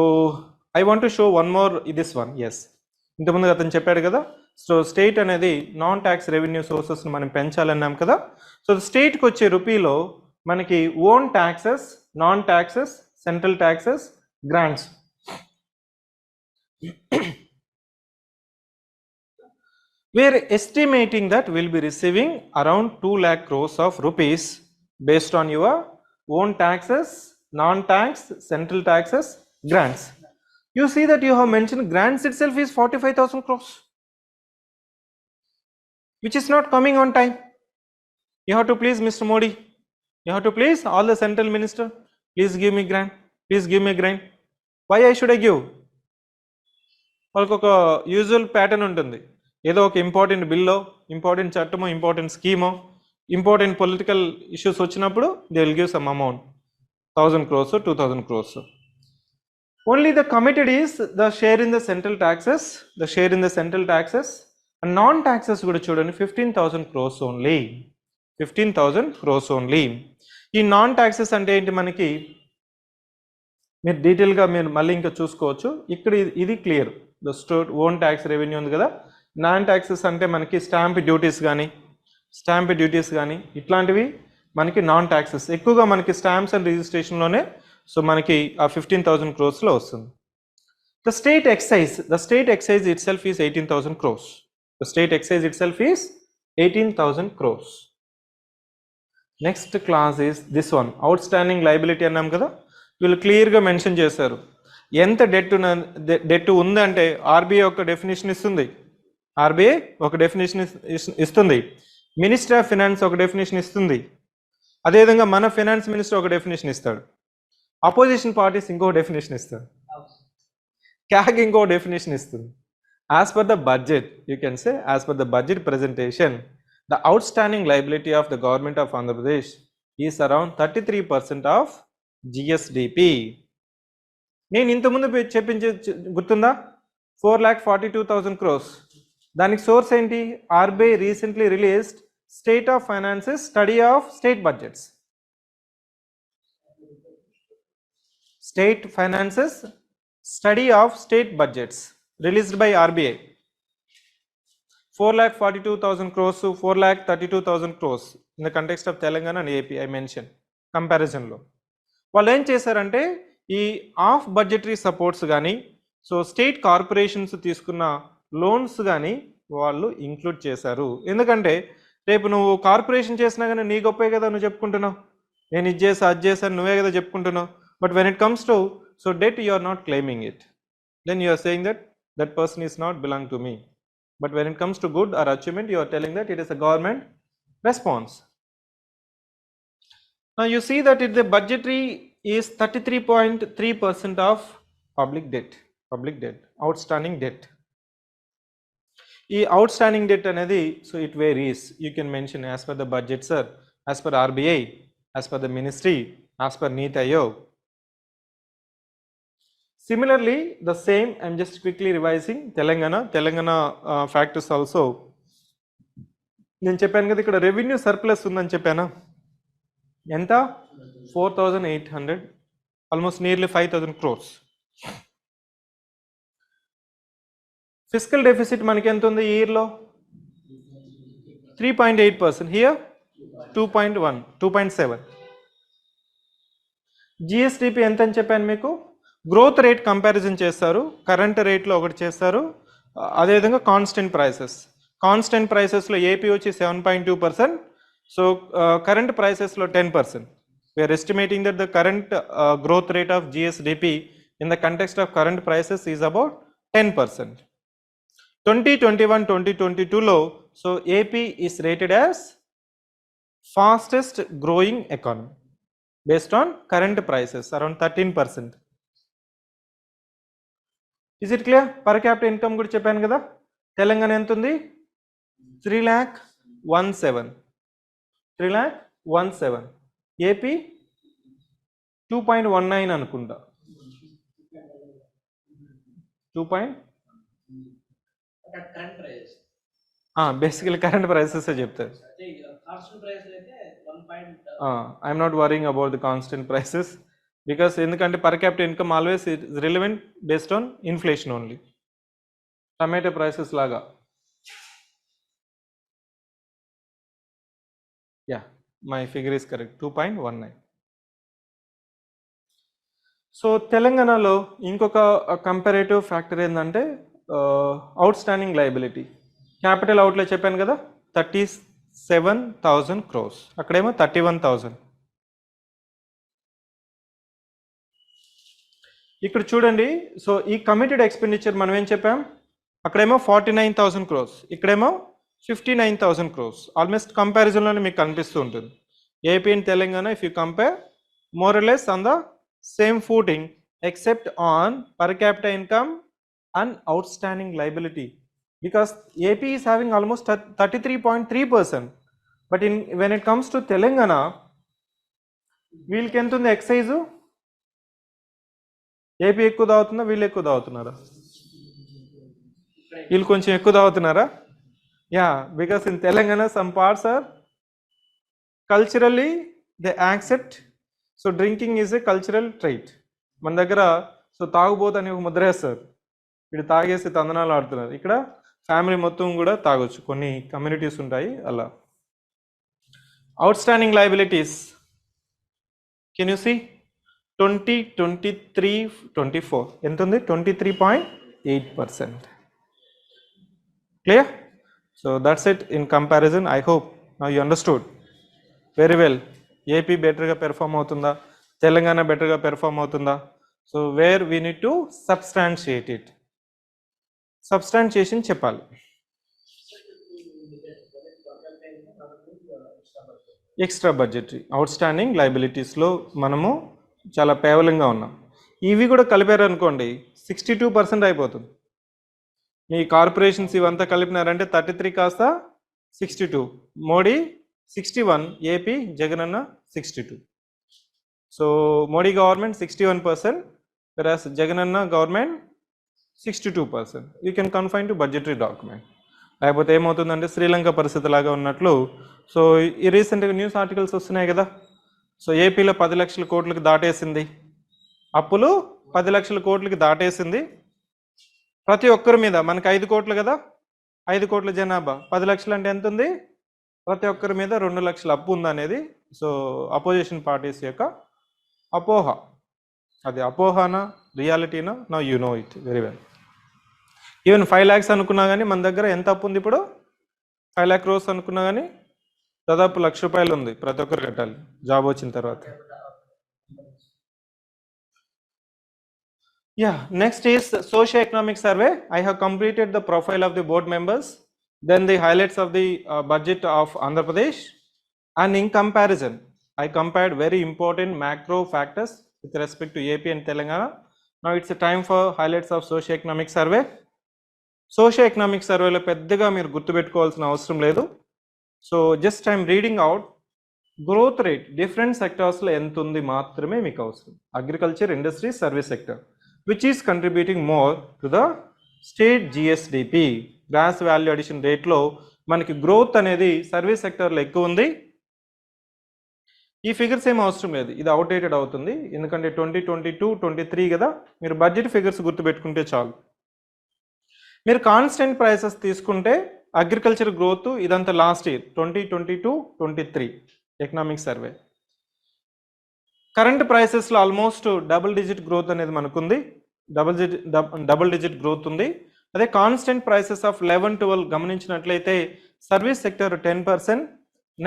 Speaker 1: I want to show one more this one. Yes, ఇంతకుముందు అతను చెప్పాడు కదా, సో స్టేట్ అనేది నాన్ ట్యాక్స్ రెవెన్యూ సోర్సెస్ని మనం పెంచాలన్నాం కదా. సో స్టేట్కి వచ్చే రూపీలో మనకి own taxes, non taxes, central taxes, grants. We are estimating that we'll be receiving around 2 lakh crores of rupees based on your own taxes, non-tax, central taxes, grants. You see that you have mentioned grants itself is 45,000 crores, which is not coming on time. You have to please Mr. Modi, you have to please all the central minister, please give me grant, please give me grant. Why I should I give? వాళ్ళకి ఒక usual pattern ఉంటుంది. ఏదో ఒక important బిల్లో, important చట్టమో, important స్కీమో, important political issues వచ్చినప్పుడు they will give some amount, 1000 crores, 2000 crores. Only the committed is the share in the central taxes, the share in the central taxes, and non-taxes కూడా చూడండి 15,000 crores only, 15,000 crores only. ఈ non taxes అంటే ఏంటి మనకి మీరు డీటెయిల్గా మీరు మళ్ళీ ఇంకా చూసుకోవచ్చు. ఇక్కడ ఇది clear, the state own tax revenue ఉంది కదా. నాన్ ట్యాక్సెస్ అంటే మనకి స్టాంప్ డ్యూటీస్ కానీ ఇట్లాంటివి మనకి నాన్ ట్యాక్సెస్. ఎక్కువగా మనకి స్టాంప్స్ అండ్ రిజిస్ట్రేషన్లోనే సో మనకి ఆ 15,000 crores వస్తుంది. The state excise itself is 18,000 crores. The state excise itself is 18,000 crores. Next class is this one, outstanding liability అన్నాం కదా. వీళ్ళు క్లియర్గా మెన్షన్ చేశారు ఎంత డెట్ ఉందంటే. ఆర్బీఐ ఒక డెఫినేషన్ ఇస్తుంది, మినిస్టర్ ఆఫ్ ఫినాన్స్ ఒక డెఫినేషన్ ఇస్తుంది, అదేవిధంగా మన ఫినాన్స్ మినిస్టర్ ఒక డెఫినేషన్ ఇస్తాడు, అపోజిషన్ పార్టీస్ ఇంకో డెఫినేషన్ ఇస్తాడు, క్యాగ్ ఇంకో డెఫినేషన్ ఇస్తుంది. As per the budget, you can say as per the budget presentation, the out standing liability of the government of Andhra Pradesh is around 33% of GSDP. నేను ఇంతకుముందు చెప్పించే గుర్తుందా, 4,42,000 crores. దానికి source ఏంటి, RBI recently released state of finances study of state budgets. State finances study of state budgets released by RBI. 4,42,000 crores, 4,32,000 crores in the context of Telangana and AP I mentioned కంపారిజన్లో. వాళ్ళు ఏం చేశారంటే ఈ of budgetary supports కానీ, so state corporations తీసుకున్న loans కానీ వాళ్ళు include చేశారు. ఎందుకంటే రేపు నువ్వు కార్పొరేషన్ చేసినా కానీ నీ గొప్పే కదా నువ్వు చెప్పుకుంటున్నావు, నేను ఇది చేసా అది చేశాను నువ్వే కదా చెప్పుకుంటున్నావు. But when it comes to so debt you are not claiming it, then you are saying that person is not belong to me. But when it comes to good or achievement, you are telling that it is a government response. Now you see that the budgetary is 33.3% of public debt, outstanding debt. ఈ outstanding debt అనేది so it varies. You can mention as per the budget, sir, as per RBI, as per the ministry, as per Niti Aayog. Similarly, the same, I'm just quickly revising Telangana factors also. నేను చెప్పాను కదా ఇక్కడ revenue surplus ఉందని చెప్పానా, ఎంత 4,800, almost nearly 5,000 crores. Physical deficit మనకి ఎంత ఉంది ఈ ఇయర్లో, 3.8%, హియర్ 2.1, 2.7. జిఎస్డిపి ఎంత అని చెప్పాను మీకు, గ్రోత్ రేట్ కంపారిజన్ చేస్తారు, కరెంట్ రేట్లో ఒకటి చేస్తారు, అదేవిధంగా కాన్స్టెంట్ ప్రైసెస్లో ఏపీ వచ్చి 7.2%, సో కరెంట్ ప్రైసెస్లో 10%. We are estimating that the current growth rate of GSDP in the context of current prices is about 10%. 2021-2022లో so AP is rated as fastest growing economy based on current prices around 13%. Is it clear? Per capital income కూడా చెప్పాను కదా, తెలంగాణ ఎంత ఉంది, 3,17,000, AP 2.19 అనుకుంటా, 2. Basically current prices చెప్తారు. I'm not worrying about the constant prices because ఎందుకంటే per capita income always is relevant based on inflation only. Tomato prices లాగా Yeah, my figure is correct, 2.19. So తెలంగాణలో ఇంకొక కంపారేటివ్ ఫ్యాక్టర్ ఏంటంటే out standing liability. Capital అవుట్లే చెప్పాను కదా, 37,000 crores, అక్కడేమో 31,000. ఇక్కడ చూడండి, సో ఈ కమిటెడ్ ఎక్స్పెండిచర్ మనం ఏం చెప్పాం, అక్కడేమో 49,000 crores, ఇక్కడేమో 59,000 crores. ఆల్మోస్ట్ కంపారిజన్లోనే మీకు కనిపిస్తూ ఉంటుంది. AP and Telangana, if you compare, more or less on the same footing except on per capita income and outstanding liability, because AP is having almost 33.3%, but when it comes to Telangana, వీళ్ళకి ఎంత ఉంది excise? AP ఎక్కువ తాగుతుందా, వీళ్ళు ఎక్కువ తాగుతున్నారా? వీళ్ళు కొంచెం ఎక్కువ తాగుతున్నారా? Yeah, because in Telangana some parts are culturally they accept. So drinking is a cultural trait. మన దగ్గర సో తాగుబోతు అని ఒక ముద్ర వేస్తారు, వీడు తాగేసి తందనాలు ఆడుతున్నారు. ఇక్కడ ఫ్యామిలీ మొత్తం కూడా తాగొచ్చు, కొన్ని కమ్యూనిటీస్ ఉంటాయి అలా. Outstanding liabilities can you see 2023-24 ఎంత ఉంది? 23.8%. Clear? So that's it in comparison. I hope now you understood very well. AP బెటర్గా పెర్ఫామ్ అవుతుందా, తెలంగాణ బెటర్గా పెర్ఫామ్ అవుతుందా? So where we need to substantiate it. Substantiation చెప్పాలి. Extra budgetary outstanding లయబిలిటీస్లో మనము చాలా పేవలంగా ఉన్నాం. ఇవి కూడా కలిపారు అనుకోండి 62% అయిపోతుంది. మీ కార్పొరేషన్స్ ఇవంతా కలిపినారంటే 33 కాస్త 62, Modi 61, AP Jagananna 62. So Modi government 61%, whereas Jagananna government 62%. You can confine to budgetary document. లేకపోతే ఏమవుతుందంటే శ్రీలంక పరిస్థితి లాగా ఉన్నట్లు. సో ఈ రీసెంట్గా న్యూస్ ఆర్టికల్స్ వస్తున్నాయి కదా, సో ఏపీలో 10 లక్షల కోట్లకి దాటేసింది, అప్పులు 10 లక్షల కోట్లకి దాటేసింది. ప్రతి ఒక్కరి మీద మనకి 5 కోట్లు కదా, 5 కోట్ల జనాభా, 10 లక్షలు అంటే ఎంత ఉంది? ప్రతి ఒక్కరి మీద 2 లక్షల అప్పు ఉందనేది సో అపోజిషన్ పార్టీస్ యొక్క అపోహ. అది అపోహనా రియాలిటీనా? No you know it very well. Even 5 lakhs అనుకున్నా కానీ మన దగ్గర ఎంత అప్పు ఉంది ఇప్పుడు? 5 lakh crores అనుకున్నా కానీ దాదాపు ₹1,00,000 ఉంది, ప్రతి ఒక్కరు కట్టాలి జాబ్ వచ్చిన తర్వాత. Yeah, next is Socio-Economic survey. I have completed the profile of the board members, then the highlights of the budget of Andhra Pradesh, and in comparison, I compared very important macro factors with respect to AP and Telangana. Now it's a time for highlights of Socio-Economic survey. Socio-Economic survey లో పెద్దగా మీరు గుర్తుపెట్టుకోవాల్సిన అవసరం లేదు. So just I'm reading out growth rate different సెక్టార్స్లో ఎంత ఉంది మాత్రమే మీకు అవసరం. Agriculture, industry, service sector which is contributing more to the state GSDP, gross value addition రేట్లో మనకి గ్రోత్ అనేది సర్వీస్ సెక్టర్లో ఎక్కువ ఉంది. ఈ ఫిగర్స్ ఏం అవసరం లేదు, ఇది అవుట్డేటెడ్ అవుతుంది, ఎందుకంటే 2022-23 కదా, మీరు బడ్జెట్ ఫిగర్స్ గుర్తుపెట్టుకుంటే చాలు. మీరు కాన్స్టెంట్ ప్రైసెస్ తీసుకుంటే అగ్రికల్చర్ గ్రోత్ ఇదంతా last year 2022-23 economic survey. Current ప్రైసెస్లో ఆల్మోస్ట్ డబుల్ డిజిట్ గ్రోత్ అనేది మనకుంది, డబుల్ డిజిట్ గ్రోత్ ఉంది. అదే కాన్స్టెంట్ ప్రైసెస్ ఆఫ్ 11-12 గమనించినట్లయితే service sector 10%,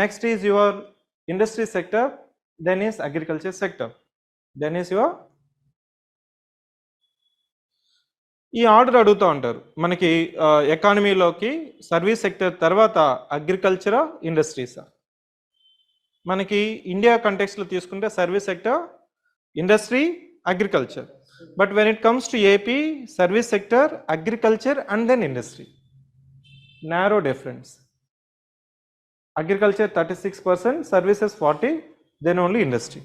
Speaker 1: next is your industry sector, then is agriculture sector, then is your. ఈ order అడుగుతూ ఉంటారు మనకి ఎకానమీలోకి సర్వీస్ సెక్టర్ తర్వాత అగ్రికల్చరా ఇండస్ట్రీసా. మనకి ఇండియా కంటెక్స్లో తీసుకుంటే service sector, industry, agriculture. But when it comes to AP, service sector, agriculture and then industry. Narrow difference. Agriculture 36%, services 40%, then only industry.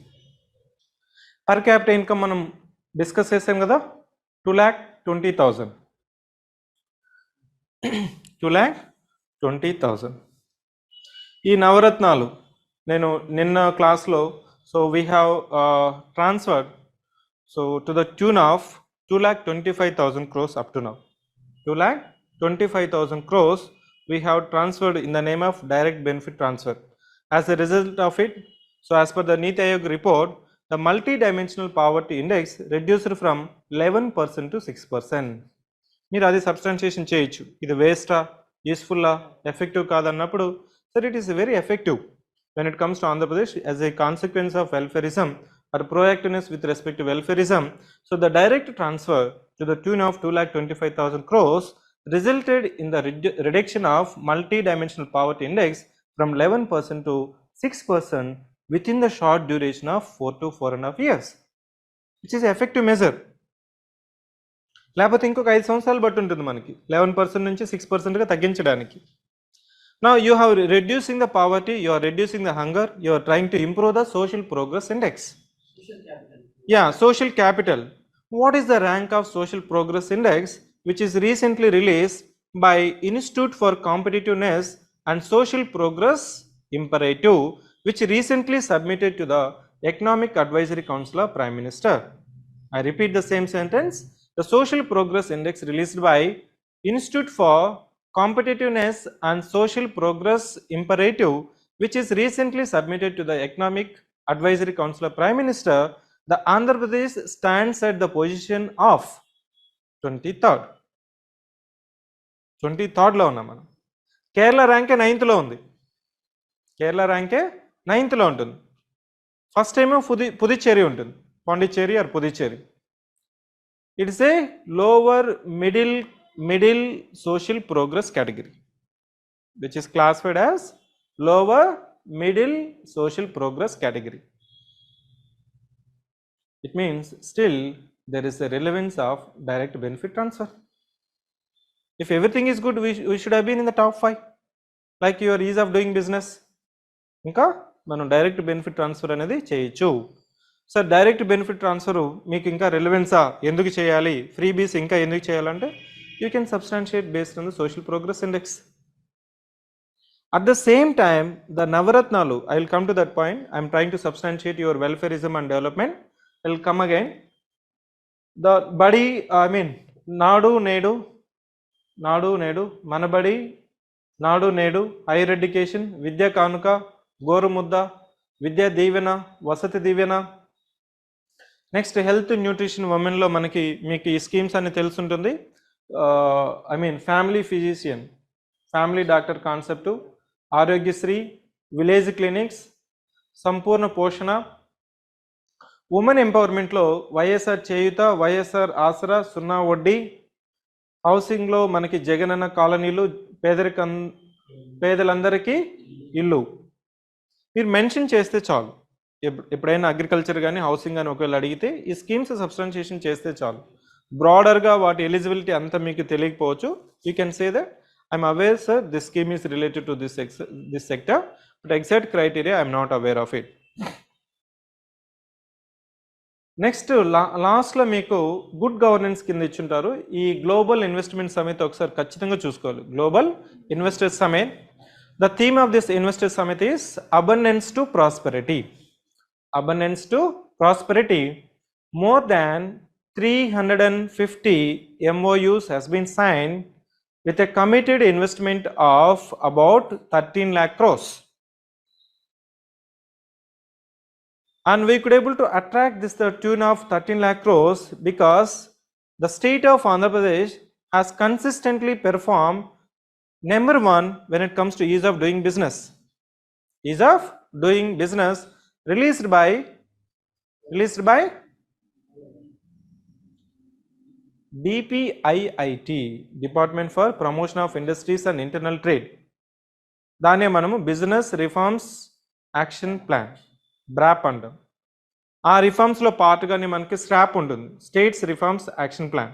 Speaker 1: Per capital income మనం discuss చేసాం కదా, 2,20,000. 2,20,000. ఈ నవరత్నాలు నేను నిన్న క్లాస్లో so we have transferred so to the tune of 2,25,000 crores up to now. 2,25,000 crores we have transferred in the name of direct benefit transfer. As a result of it, so as per the Niti Aayog report, the multi-dimensional poverty index reduced from 11% to 6%. మీరు అది substantiation చేయొచ్చు, ఇది వేస్టా, యూస్ఫుల్లా, effective కాదన్నప్పుడు sir it is very effective when it comes to Andhra Pradesh as a consequence of welfarism or proactiveness with respect to welfarism. So the direct transfer to the tune of 2,25,000 crores resulted in the reduction of multi-dimensional poverty index from 11% to 6% within the short duration of 4 to 4.5 years, which is an effective measure. లేకపోతే ఇంకొక 5 సంవత్సరాలు బట్టి ఉంటుంది మనకి 11% నుంచి 6%గా తగ్గించడానికి. Now you have reducing the poverty, you are reducing the hunger, you are trying to improve the social progress index.
Speaker 2: Social capital.
Speaker 1: Yeah, social capital. What is the rank of social progress index, which is recently released by Institute for Competitiveness and Social Progress Imperative, which recently submitted to the Economic Advisory Council of Prime Minister. I repeat the same sentence. The social progress index released by Institute for Competitiveness and Social Progress Imperative, which is recently submitted to the Economic Advisory Council of Prime Minister, the Andhra Pradesh stands at the position of 23rd. 23rd లో ఉన్నాం మనం. Kerala ర్యాంకే 9th లో ఉంది. Kerala ర్యాంకే 9th లో ఉంటుంది. First ఏమో పుదుచ్చేరి ఉంటుంది, Pondicherry or Puducherry. It is a lower middle social progress category, which is classified as lower middle social progress category. It means still there is a relevance of direct benefit transfer. If everything is good, we should have been in the top 5, like your ease of doing business. ఇంకా మనం direct benefit transfer అనేది చేయొచ్చు. Sir direct benefit transfer మీకు ఇంకా రెలవెన్సా, ఎందుకు చేయాలి, free బీస్ ఇంకా ఎందుకు చేయాలంటే you can substantiate based on the social progress index. At the same time, the Navaratnalu, I will come to that point. I am trying to substantiate your welfarism and development. I will come again. The body, I mean, Nadu Nedu, Manabadi, Nadu Nedu, higher education, Vidya Kanuka, Goru Mudda, Vidya Divana, Vasati Divana. Next health nutrition ఉమెన్లో మనకి మీకు ఈ schemes అన్ని తెలుసుంటుంది. I mean family physician, family doctor concept, Aarogyasri, village clinics, Sampoorna Poshana, women ఎంపవర్మెంట్లో వైఎస్ఆర్ చేయుత, వైఎస్ఆర్ ఆసరా, సున్నా వడ్డీ, హౌసింగ్లో మనకి జగనన్న కాలనీలు, పేదలందరికీ ఇల్లు. మీరు మెన్షన్ చేస్తే చాలు, ఎప్పుడైనా అగ్రికల్చర్ కానీ హౌసింగ్ కానీ ఒకవేళ అడిగితే ఈ స్కీమ్స్ సబ్స్టాన్షియేషన్ చేస్తే చాలు. బ్రాడర్గా వాటి ఎలిజిబిలిటీ అంతా మీకు తెలియకపోవచ్చు. You can say that I'm aware sir this scheme is related to this sector, but exact criteria I'm not aware of it. Next లాస్ట్లో మీకు గుడ్ గవర్నెన్స్ కింద ఇచ్చుంటారు. ఈ గ్లోబల్ ఇన్వెస్ట్మెంట్ సమిట్ ఒకసారి ఖచ్చితంగా చూసుకోవాలి. Global investors summit, the theme of this investors summit is abundance to prosperity. Abundance to prosperity. More than 350 MOUs has been signed with a committed investment of about 13 lakh crores. And we could able to attract this the tune of 13 lakh crores because the state of Andhra Pradesh has consistently performed number 1 when it comes to ease of doing business. Ease of doing business released by DPIIT, Department for Promotion of Industries and Internal Trade. దాన్నే మనము business reforms action plan, బ్రాప్ అంటాం. ఆ రిఫార్మ్స్లో పార్ట్గానే మనకి scrap ఉంటుంది, states reforms action plan.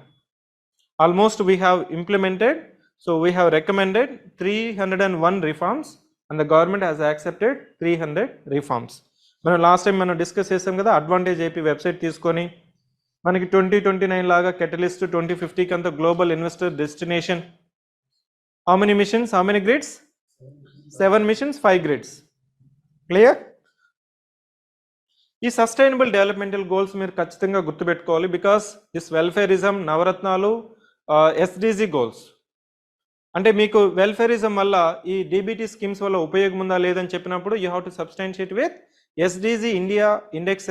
Speaker 1: Almost we have implemented, so we have recommended 301 reforms and the government has accepted 300 reforms. మనం last time మనం discuss చేసాం కదా, అడ్వాంటేజ్ ఏపీ వెబ్సైట్ తీసుకొని మనకి 2029 లాగా కెటలిస్ట్ 2050 అంతా global investor destination. How many machines, how many grids? 7 machines, 5 grids. Clear? ఈ sustainable developmental goals మీరు ఖచ్చితంగా గుర్తుపెట్టుకోవాలి, because this welfarism, Navaratnalu, SDG goals, అంటే మీకు వెల్ఫేరిజం వల్ల ఈ డీబీటీ స్కీమ్స్ వల్ల ఉపయోగం ఉందా లేదని చెప్పినప్పుడు you have to substantiate with SDG India index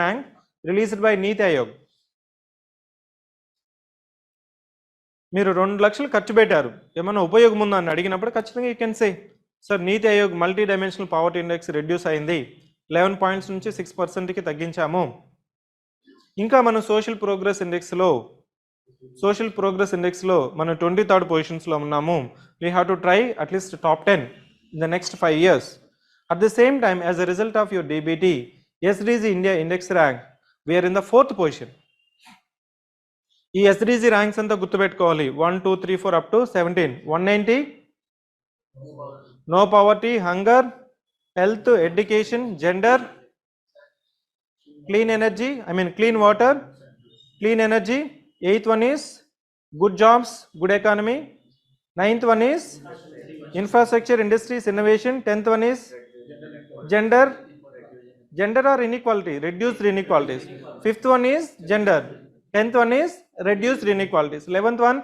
Speaker 1: rank released by నీతి ఆయోగ్. మీరు 2 లక్షలు ఖర్చు పెట్టారు, ఏమైనా ఉపయోగం ఉందా అని అడిగినప్పుడు ఖచ్చితంగా you can say sir NITI Aayog multi dimensional poverty index reduce అయింది, 11 పాయింట్స్ నుంచి 6%కి తగ్గించాము. ఇంకా మనం సోషల్ ప్రోగ్రెస్ ఇండెక్స్లో మనం 23rd పొజిషన్స్లో ఉన్నాము. We have to try at least top 10 in the next 5 years. At the same time as a result of your DBT SDG India index rank we're in the 4th position. ఈ SDG ranks అంతా గుర్తుపెట్టుకోవాలి. 1 2 3 4 up to 17. 190 no poverty, hunger, health, education, gender, clean energy, clean water, clean energy. 8th one is good jobs, good economy. 9th one is infrastructure, industries, innovation. 10th one is gender or inequality, reduced inequalities. 5th one is gender. 10th one is reduced inequalities. 11th one,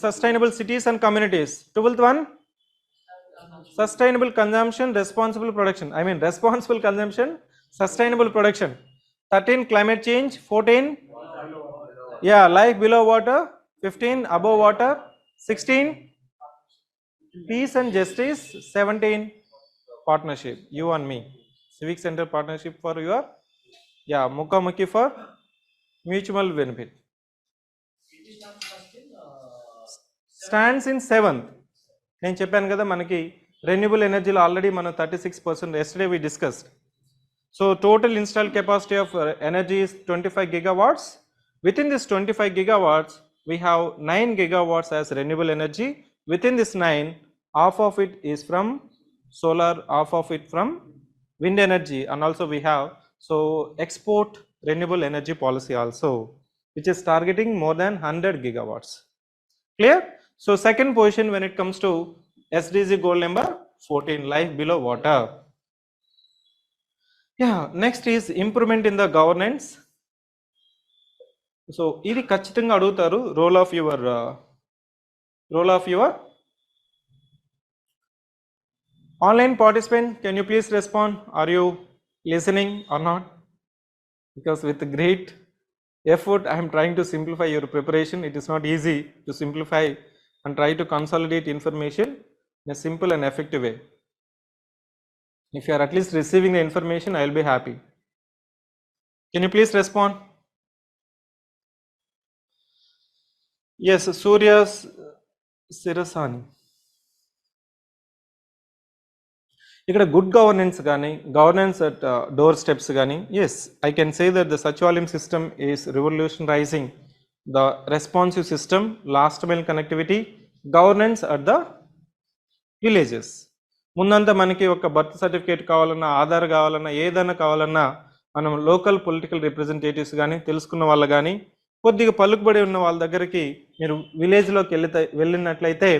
Speaker 1: sustainable cities and communities. 12th one, sustainable consumption, responsible production. Responsible consumption, sustainable production. 13 climate change. 14 life below water. 15 above water. 16 peace and justice. 17 partnership, you and me, CivicCentre partnership for your mukhamukhi for mutual benefit. Stands in 7th. నేను చెప్పాను కదా మనకి renewable ఎనర్జీలో already మనం 36%, yesterday we discussed. So total installed capacity of energy is 25 gigawatts. Within this 25 gigawatts, we have 9 gigawatts as renewable energy. Within this 9, half of it is from solar, half of it from wind energy, and also we have export renewable energy policy also, which is targeting more than 100 gigawatts. Clear? So second position when it comes to SDG goal number 14, life below water. Next is improvement in the governance. So ఇది ఖచ్చితంగా అడుగుతారు. Role of your online participant, can you please respond? Are you listening or not? Because with great effort I am trying to simplify your preparation. It is not easy to simplify and try to consolidate information in a simple and effective way. If you are at least receiving the information, I will be happy. Can you please respond? Yes, Surya Sirasani. ఇక్కడ good governance కానీ, governance at door steps కానీ, yes I can say that the Sachivalayam system is revolutionarizing the responsive system, last mile connectivity, governance at the villages. ముందంతా మనకి ఒక birth certificate కావాలన్నా, ఆధార్ కావాలన్నా, ఏదైనా కావాలన్నా మనం లోకల్ పొలిటికల్ రిప్రజెంటేటివ్స్ కానీ, తెలుసుకున్న వాళ్ళు కానీ, కొద్దిగా పలుకుబడి ఉన్న వాళ్ళ దగ్గరికి మీరు విలేజ్లోకి వెళ్ళినట్లయితే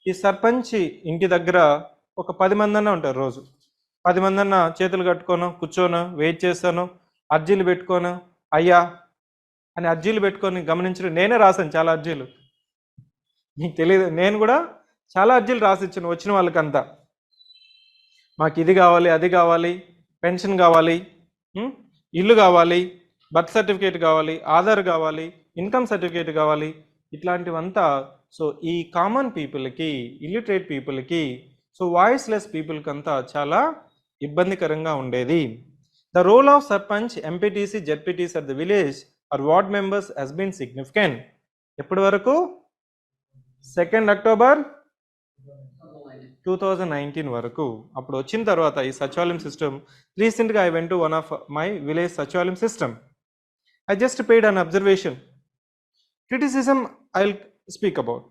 Speaker 1: ఈ సర్పంచ్ ఇంటి దగ్గర ఒక 10 మంది అన్న ఉంటారు. రోజు 10 మంది అన్న చేతులు కట్టుకోను, కూర్చోను, వెయిట్ చేస్తాను, అర్జీలు పెట్టుకోను, అయ్యా అని అర్జీలు పెట్టుకొని గమనించడం. నేనే రాశాను చాలా అర్జీలు, మీకు తెలియదు. నేను కూడా చాలా అర్జీలు రాసిచ్చాను వచ్చిన వాళ్ళకంతా. మాకు ఇది కావాలి, అది కావాలి, పెన్షన్ కావాలి, ఇల్లు కావాలి, బర్త్ సర్టిఫికేట్ కావాలి, ఆధార్ కావాలి, ఇన్కమ్ సర్టిఫికేట్ కావాలి, ఇట్లాంటివంతా. సో ఈ కామన్ పీపుల్కి, ఇల్లిటరేట్ పీపుల్కి, సో వాయిస్లెస్ పీపుల్కి అంతా చాలా ఇబ్బందికరంగా ఉండేది. The role of sarpanch, MPTC, ZPTC at the village or ward members has been significant. ఎప్పటి వరకు? 2 October 2019 వరకు. అప్పుడు వచ్చిన తర్వాత ఈ సచివాలయం సిస్టమ్, రీసెంట్గా I went to one of my village సచివాలయం system. I just paid an observation. Criticism I'll speak about.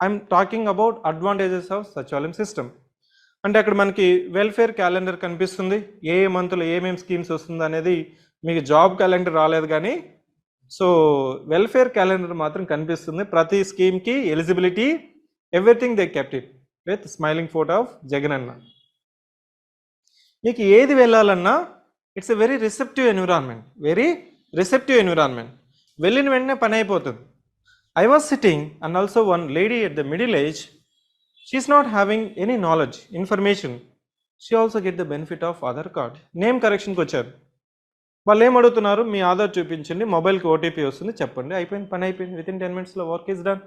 Speaker 1: I'm talking about advantages of సచివాలయం సిస్టమ్. అంటే అక్కడ మనకి వెల్ఫేర్ క్యాలెండర్ కనిపిస్తుంది, ఏ మంత్లో ఏమేమి స్కీమ్స్ వస్తుంది అనేది. మీకు జాబ్ క్యాలెండర్ రాలేదు కానీ సో వెల్ఫేర్ క్యాలెండర్ మాత్రం కనిపిస్తుంది. ప్రతి స్కీమ్కి eligibility, everything they kept it with smiling photo of Jagan Anna. మీకు ఏది వెళ్ళాలన్నా it's a very receptive environment, వెళ్ళిన వెంటనే పని అయిపోతుంది. I was sitting and also one lady at the middle age, she is not having any knowledge, information. She also get the benefit of Aadhaar card. Name correction కి వచ్చారు. వాళ్ళు ఏం అడుగుతున్నారు, మీ ఆధార్ చూపించండి, మొబైల్కి ఓటీపీ వస్తుంది, చెప్పండి, అయిపోయింది, పని అయిపోయింది. Within 10 minutes work is done.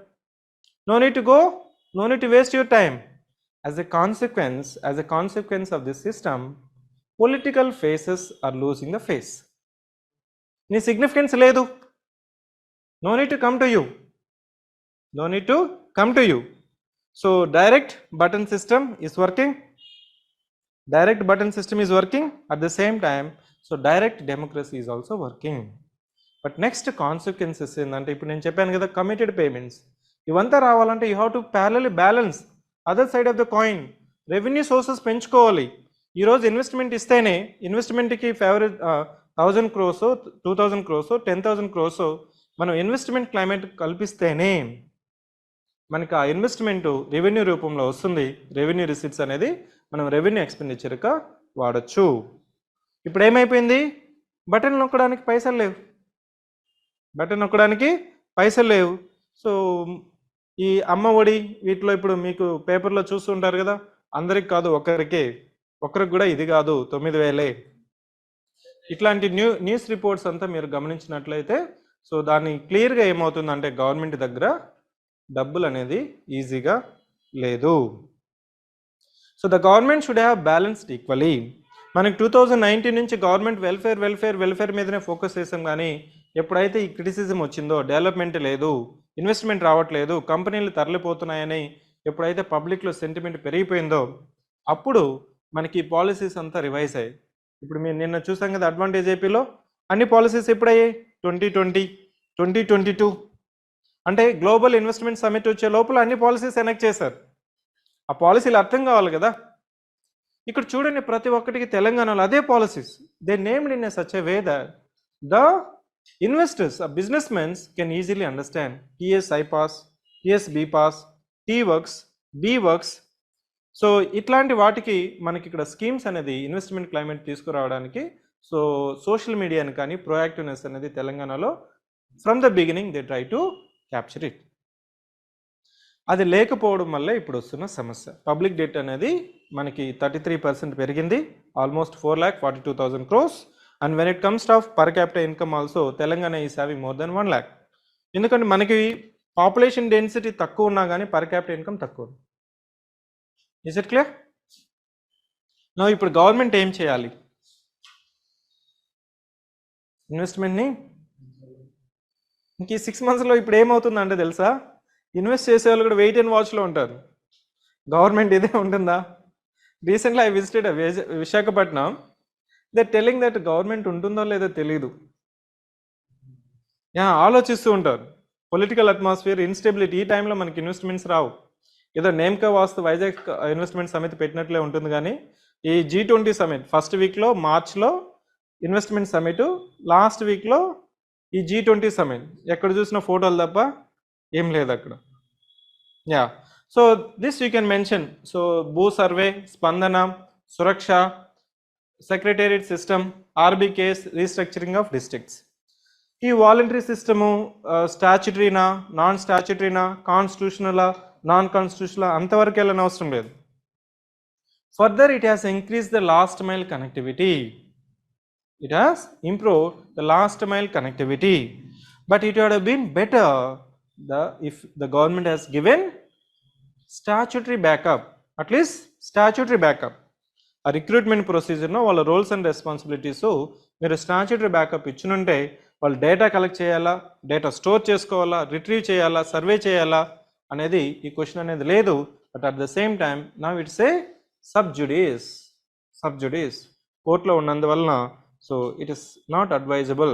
Speaker 1: No need to go, no need to waste your time. As a consequence of this system, political faces are losing the face. Any significance ledu. No need to come to you. No need to come to you. So direct button system is working. Direct button system is working at the same time. So direct democracy is also working. But next consequences ఏంటంటే ఇప్పుడు నేను చెప్పాను కదా, committed payments. ఇవంతా రావాలంటే you have to parallelly balance other side of the coin. Revenue sources పెంచుకోవాలి. ఈరోజు investment ఇస్తేనే, ఇన్వెస్ట్మెంట్కి ఫేవరెట్ 1000 crores 2000 crores 10,000 crores మనం ఇన్వెస్ట్మెంట్ క్లైమేట్ కల్పిస్తేనే మనకి ఆ ఇన్వెస్ట్మెంట్ రెవెన్యూ రూపంలో వస్తుంది. రెవెన్యూ రిసిట్స్ అనేది మనం రెవెన్యూ ఎక్స్పెండిచర్గా వాడచ్చు. ఇప్పుడు ఏమైపోయింది, బటన్ నొక్కడానికి పైసలు లేవు, బటన్ నొక్కడానికి పైసలు లేవు. సో ఈ అమ్మ ఒడి వీటిలో ఇప్పుడు మీకు పేపర్లో చూస్తుంటారు కదా, అందరికి కాదు ఒకరికి కూడా ఇది కాదు 9,000. ఇట్లాంటి న్యూస్ రిపోర్ట్స్ అంతా మీరు గమనించినట్లయితే సో దాన్ని క్లియర్గా ఏమవుతుందంటే గవర్నమెంట్ దగ్గర డబ్బులు అనేది ఈజీగా లేదు. So the government should have balanced equally. మనకి 2019 నుంచి గవర్నమెంట్ వెల్ఫేర్ మీదనే ఫోకస్ చేసాం, కానీ ఎప్పుడైతే ఈ క్రిటిసిజం వచ్చిందో, డెవలప్మెంట్ లేదు, ఇన్వెస్ట్మెంట్ రావట్లేదు, కంపెనీలు తరలిపోతున్నాయని ఎప్పుడైతే పబ్లిక్లో సెంటిమెంట్ పెరిగిపోయిందో అప్పుడు మనకి ఈ పాలసీస్ అంతా రివైజ్ అయ్యాయి. ఇప్పుడు మీరు నిన్న చూసాం కదా అడ్వాంటేజ్ ఏపీలో అన్ని పాలసీస్ ఎప్పుడయ్యాయి, 2020 2022 అంటే గ్లోబల్ ఇన్వెస్ట్మెంట్ సమిట్ వచ్చే లోపల అన్ని పాలసీస్ ఎనెక్ట్ చేశారు. ఆ పాలసీలు అర్థం కావాలి కదా. ఇక్కడ చూడండి, ప్రతి ఒక్కటికి తెలంగాణలో అదే policies. They named in such a way that the investors or businessmen can easily understand. TS iPass, TS BPass, T works, B works. So ఇట్లాంటి వాటికి మనకి ఇక్కడ స్కీమ్స్ అనేది ఇన్వెస్ట్మెంట్ క్లైమేట్ తీసుకురావడానికి సో సోషల్ మీడియాని కానీ ప్రోయాక్టివ్నెస్ అనేది తెలంగాణలో from the beginning they try to capture it. అది లేకపోవడం వల్ల ఇప్పుడు వస్తున్న సమస్య, పబ్లిక్ డెట్ అనేది మనకి 33% పెరిగింది, almost 4,42,000 crores. And when it comes to per capita income also, Telangana is having more than 1 lakh. ఎందుకంటే మనకి పాపులేషన్ డెన్సిటీ తక్కువ ఉన్నా కానీ పర్ క్యాపిటల్ ఇన్కమ్ తక్కువ. Is it clear? నా ఇప్పుడు గవర్నమెంట్ ఏం చేయాలి, ఇన్వెస్ట్మెంట్ని ఇంక ఈ 6 monthsలో ఇప్పుడు ఏమవుతుందంటే తెలుసా, ఇన్వెస్ట్ చేసే వాళ్ళు కూడా వెయిట్ అండ్ వాచ్లో ఉంటారు. గవర్నమెంట్ ఇదే ఉంటుందా? Recently I visited Visakhapatnam. they're telling that government ఉంటుందో లేదో తెలీదు, ఆలోచిస్తూ ఉంటారు. పొలిటికల్ అట్మాస్ఫియర్, ఇన్స్టెబిలిటీ, ఈ టైంలో మనకి ఇన్వెస్ట్మెంట్స్ రావు. ఏదో నేమ్కా వాస్తు వైజాగ్ ఇన్వెస్ట్మెంట్ సమితి పెట్టినట్లే ఉంటుంది, కానీ ఈ G20 సమిట్ ఫస్ట్ వీక్లో మార్చ్లో ఇన్వెస్ట్మెంట్ సమిట్, లాస్ట్ వీక్లో ఈ G20 సమిట్, ఎక్కడ చూసిన ఫోటోలు తప్ప ఏం లేదు అక్కడ. So this you can mention. So Bhu survey, Spandana, Suraksha, secretariat system, RBKs, restructuring of districts. ఈ వాలంటరీ సిస్టము స్టాచ్యుటరీనా, నాన్ స్టాచ్యుటరీనా, కాన్స్టిట్యూషనలా, నాన్ కాన్స్టిట్యూషనలా అంతవరకు వెళ్ళని అవసరం లేదు. Further it has increase the last mile connectivity. It has improved the last mile connectivity, but it would have been better if the government has given statutory backup, at least statutory backup. A recruitment procedure no వాళ్ళ roles and responsibilities మీరు statutory backup ఇచ్చినుంటే వాళ్ళు data collect చేయాలా, data store చేసుకోవాలా, retrieve చేయాలా, survey చేయాలా అనేది ఈ question అనేది లేదు. But at the same time now it's a sub జుడిస్ కోర్టులో ఉన్నందువలన so it is not advisable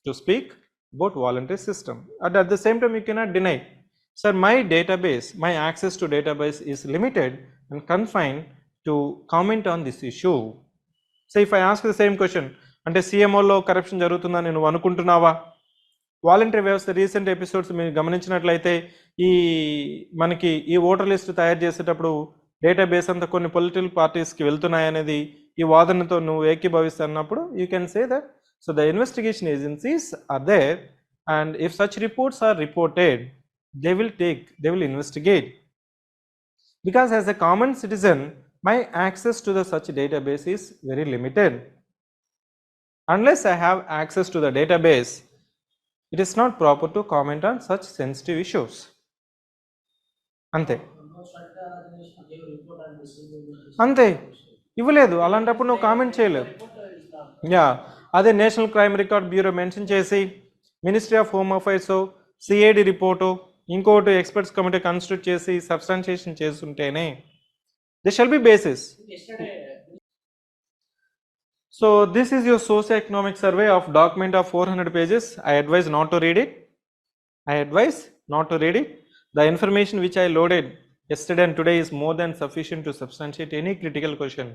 Speaker 1: to speak about voluntary system. At the same time you cannot deny, sir, my database, my access to database is limited and confined to comment on this issue. So if I ask the same question, అంటే CMOలో corruption జరుగుతుందని నువ్వు అనుకుంటున్నావా? Voluntary వ్యవస్థ recent episodes మీరు గమనించినట్లయితే ఈ మనకి ఈ ఓటర్ లిస్ట్ తయారు చేసేటప్పుడు డేటాబేస్ అంతా కొన్ని పొలిటికల్ పార్టీస్కి వెళ్తున్నాయనేది ఈ వాదనతో నువ్వు ఏకీభవిస్తున్నప్పుడు you can say that so the investigation agencies are there and if such reports are reported, they will investigate. Because as a common citizen, my access to the such database is very limited. Unless I have access to the database, it is not proper to comment on such sensitive issues. అంతే అంతే ఇవ్వలేదు, అలాంటప్పుడు నువ్వు comment చేయలేవు. Yeah, అదే national crime record bureau mention చేసి ministry of home affairs CID report ఇంకోటి experts committee constitute చేసి సబ్స్టాన్షియేషన్ చేస్తుంటేనే they shall be basis. So this is your socio-economic survey of document of 400 pages. I advise not to read it. The information which I loaded yesterday and today is more than sufficient to substantiate any critical question,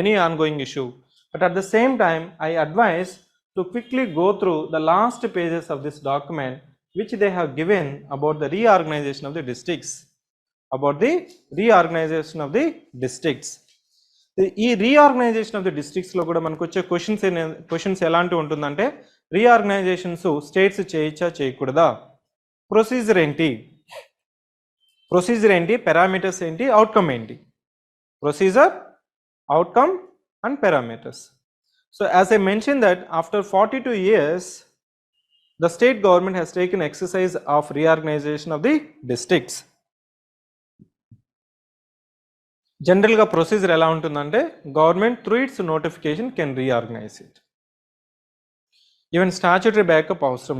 Speaker 1: any ongoing issue. But at the same time, I advise to quickly go through the last pages of this document which they have given about the reorganization of the districts. ఈ reorganisation of the డిస్ట్రిక్ట్స్లో కూడా మనకు వచ్చే questions ఎలాంటి ఉంటుందంటే, రీఆర్గనైజేషన్స్ states చేయొచ్చా చేయకూడదా, procedure ఏంటి, parameters ఏంటి, అవుట్కమ్ ఏంటి, procedure, outcome and parameters. So as I mention that after 42 years the state government has taken exercise of reorganization of the districts. జనరల్గా ప్రొసీజర్ ఎలా ఉంటుందంటే, government through its notification can reorganise it. Even statutory backup అవసరం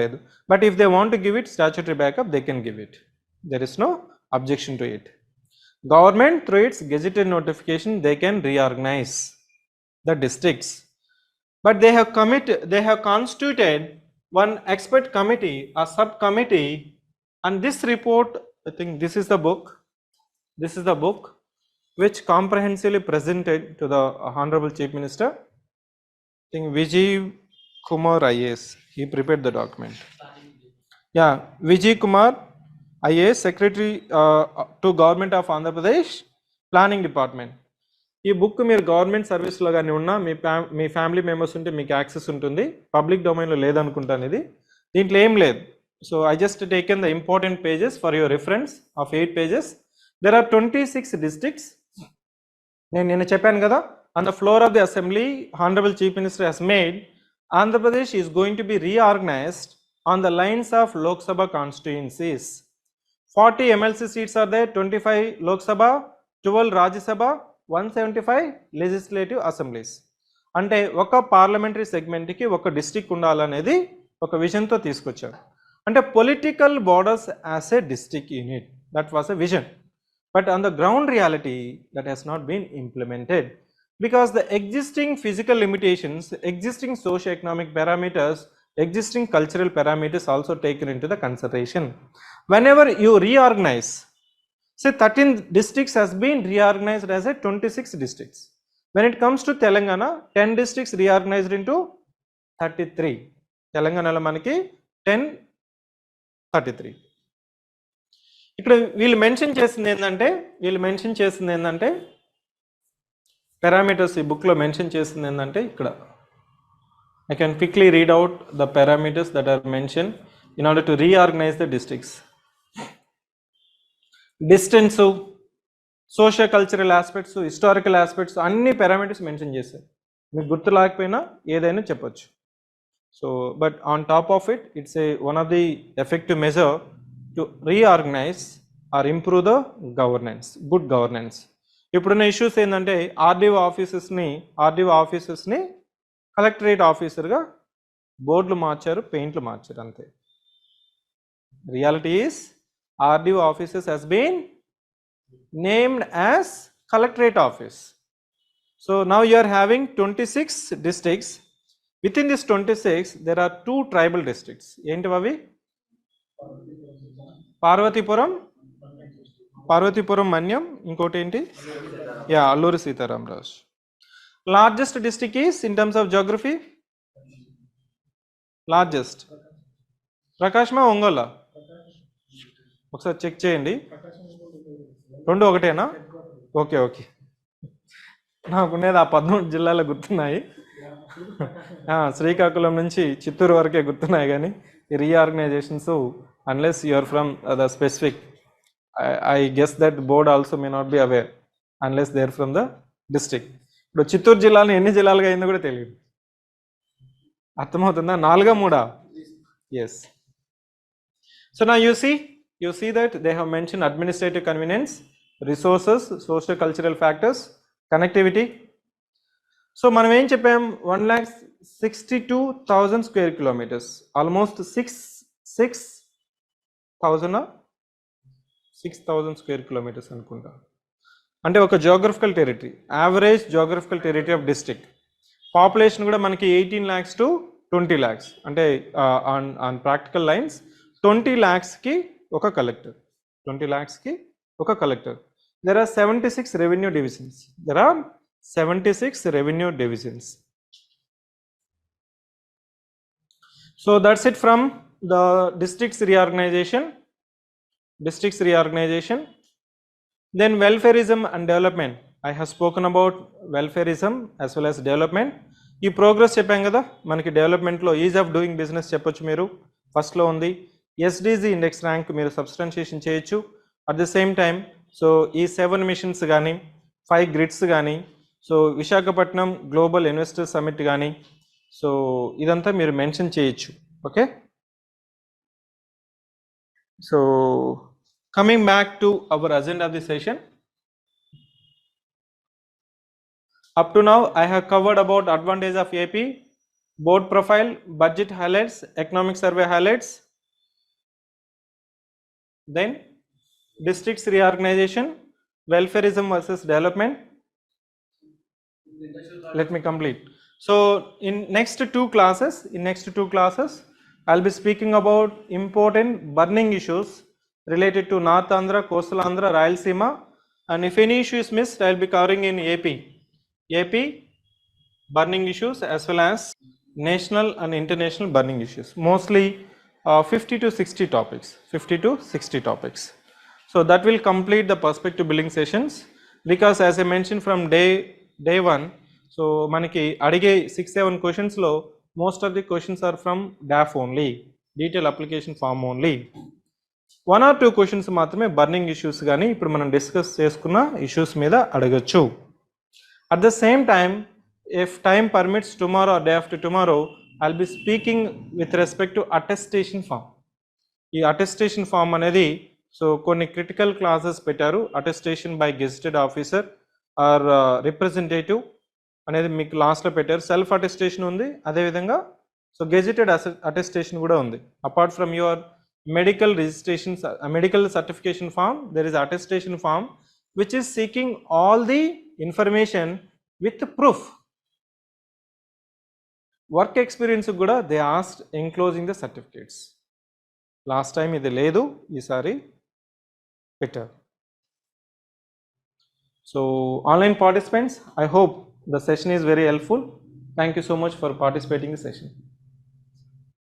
Speaker 1: లేదు, but if they want to give it statutory backup they can give it, there is no objection to it. Government through its gazetted notification they can reorganise the districts, but they have constituted one expert committee, a subcommittee, and this report, I think this is the book which comprehensively presented to the Honorable Chief Minister. I think Vijay Kumar IAS, he prepared the document. Yeah, Vijay Kumar IAS, Secretary to Government of Andhra Pradesh, Planning Department. ఈ book మీరు government సర్వీస్లో కానీ ఉన్నా మీ family members ఉంటే మీకు access ఉంటుంది, public డొమైన్లో లేదనుకుంటాను ఇది, దీంట్లో ఏం లేదు. So I just taken the important pages for your reference of 8 pages. There are 26 districts. నేను చెప్పాను కదా, on the floor of the assembly, Honorable Chief Minister has made Andhra Pradesh is going to be reorganized on the lines of Lok Sabha constituencies. 40 MLC seats are there, 25 Lok Sabha, 12 Rajya Sabha, 175 legislative assemblies. అంటే ఒక parliamentary సెగ్మెంట్కి ఒక district ఉండాలనేది ఒక విజన్తో తీసుకొచ్చారు. అంటే political borders as a district unit, that was a vision. But on the ground reality that has not been implemented because the existing physical limitations, existing socio-economic parameters, existing cultural parameters also taken into the consideration. Whenever you reorganize, say 13 districts has been reorganized as a 26 districts. When it comes to Telangana, 10 districts reorganized into 33. Telangana manaki 10, 33. ఇక్కడ వీళ్ళు mention చేసింది ఏంటంటే parameters ఈ బుక్లో mention చేసింది ఏంటంటే, ఇక్కడ I can quickly read out the parameters that are mentioned in order to reorganize the districts. Distance, socio-cultural aspects, historical aspects, అన్ని పారామీటర్స్ మెన్షన్ చేశారు. మీకు గుర్తు లేకపోయినా ఏదైనా చెప్పొచ్చు. So but on top of it, it's one of the effective measure to reorganize or improve the governance, good governance. ఇప్పుడున్న issues ఏంటంటే, RDO ఆఫీసెస్ని కలెక్టరేట్ ఆఫీసర్గా బోర్డులు మార్చారు, పెయింట్లు మార్చారు, అంతే. Reality is RDO offices has been named as collectorate office. So now you are having 26 districts. Within this 26 there are 2 tribal districts. ఏంటి అవి? పార్వతీపురం మన్యం, ఇంకోటి ఏంటి? Yeah, Alluri Sitaramaraju. Largest district is in terms of geography, largest ప్రకాశమా ఒంగోలా? ఒకసారి check చేయండి. 2 ఒకటేనా? Okay, నాకునేది ఆ 13 జిల్లాలు గుర్తున్నాయి. శ్రీకాకుళం నుంచి చిత్తూరు వరకే గుర్తున్నాయి కానీ ఈ reorganisations unless you are from the specific I guess that board also may not be aware unless they are from the district. ఇప్పుడు చిత్తూరు జిల్లాలో ఎన్ని జిల్లాలుగా అయిందో కూడా తెలియదు. అర్థమవుతుందా? 4 3? Yes. So now you see that they have mentioned administrative convenience, resources, socio-cultural factors, connectivity. So మనం ఏం చెప్పాం, 1,62,000 square kilometers, almost 6,000 square kilometers అనుకుంటా. అంటే ఒక geographical territory, average geographical territory of district. Population కూడా మనకి 18 lakhs to 20 lakhs, అంటే on practical lines 20 lakhsకి ఒక కలెక్టర్, 20 lakhsకి ఒక collector. There are 76 revenue divisions. There are 76 revenue divisions. So that's it from the districts reorganization. Then welfarism and development. I have spoken about welfarism as well as development. ఈ progress చెప్పాం కదా, మనకి డెవలప్మెంట్లో is of doing business చెప్పొచ్చు మీరు, ఫస్ట్లో ఉంది. SDG index rank మీరు సబ్స్టాన్షియేషన్ చేయొచ్చు. At the same time so ఈ 7 మిషన్స్ కానీ 5 గ్రిడ్స్ కానీ, so Visakhapatnam global investor summit కానీ, సో ఇదంతా మీరు మెన్షన్ చేయొచ్చు. Okay, so coming back to our agenda of the session. Up to now, I have covered about advantage of AP, board profile, budget highlights, economic survey highlights, then districts reorganization, welfarism versus development. Let me complete. So in next two classes, I'll be speaking about important burning issues related to North Andhra, Coastal Andhra, Rayalaseema, and if any issue is missed, I'll be covering in AP burning issues as well as national and international burning issues, mostly 50 to 60 topics. So that will complete the perspective building sessions, because as I mentioned from day 1, so manaki adige 6-7 questions lo most of the questions are from DAF only, detailed application form only. 1 or 2 questions మాత్రమే burning issues గానీ ఇప్పుడు మనం discuss చేసుకున్న issues మీద అడగచ్చు. At the same time, if time permits, tomorrow or day after tomorrow, I'll be speaking with respect to attestation form. ఈ attestation form అనేది సో కొన్ని క్రిటికల్ క్లాసెస్ పెట్టారు, attestation by gazetted officer or representative అనేది మీకు లాస్ట్లో పెట్టారు. సెల్ఫ్ అటెస్టేషన్ ఉంది, అదేవిధంగా సో గెజిటెడ్ అటెస్టేషన్ కూడా ఉంది. Apart from your medical registration, medical certification form, there is attestation form which is seeking all the information with proof. Work experience kuda they asked enclosing the certificates. Last time idi ledu, isari better. So online participants, I hope the session is very helpful. Thank you so much for participating in the session.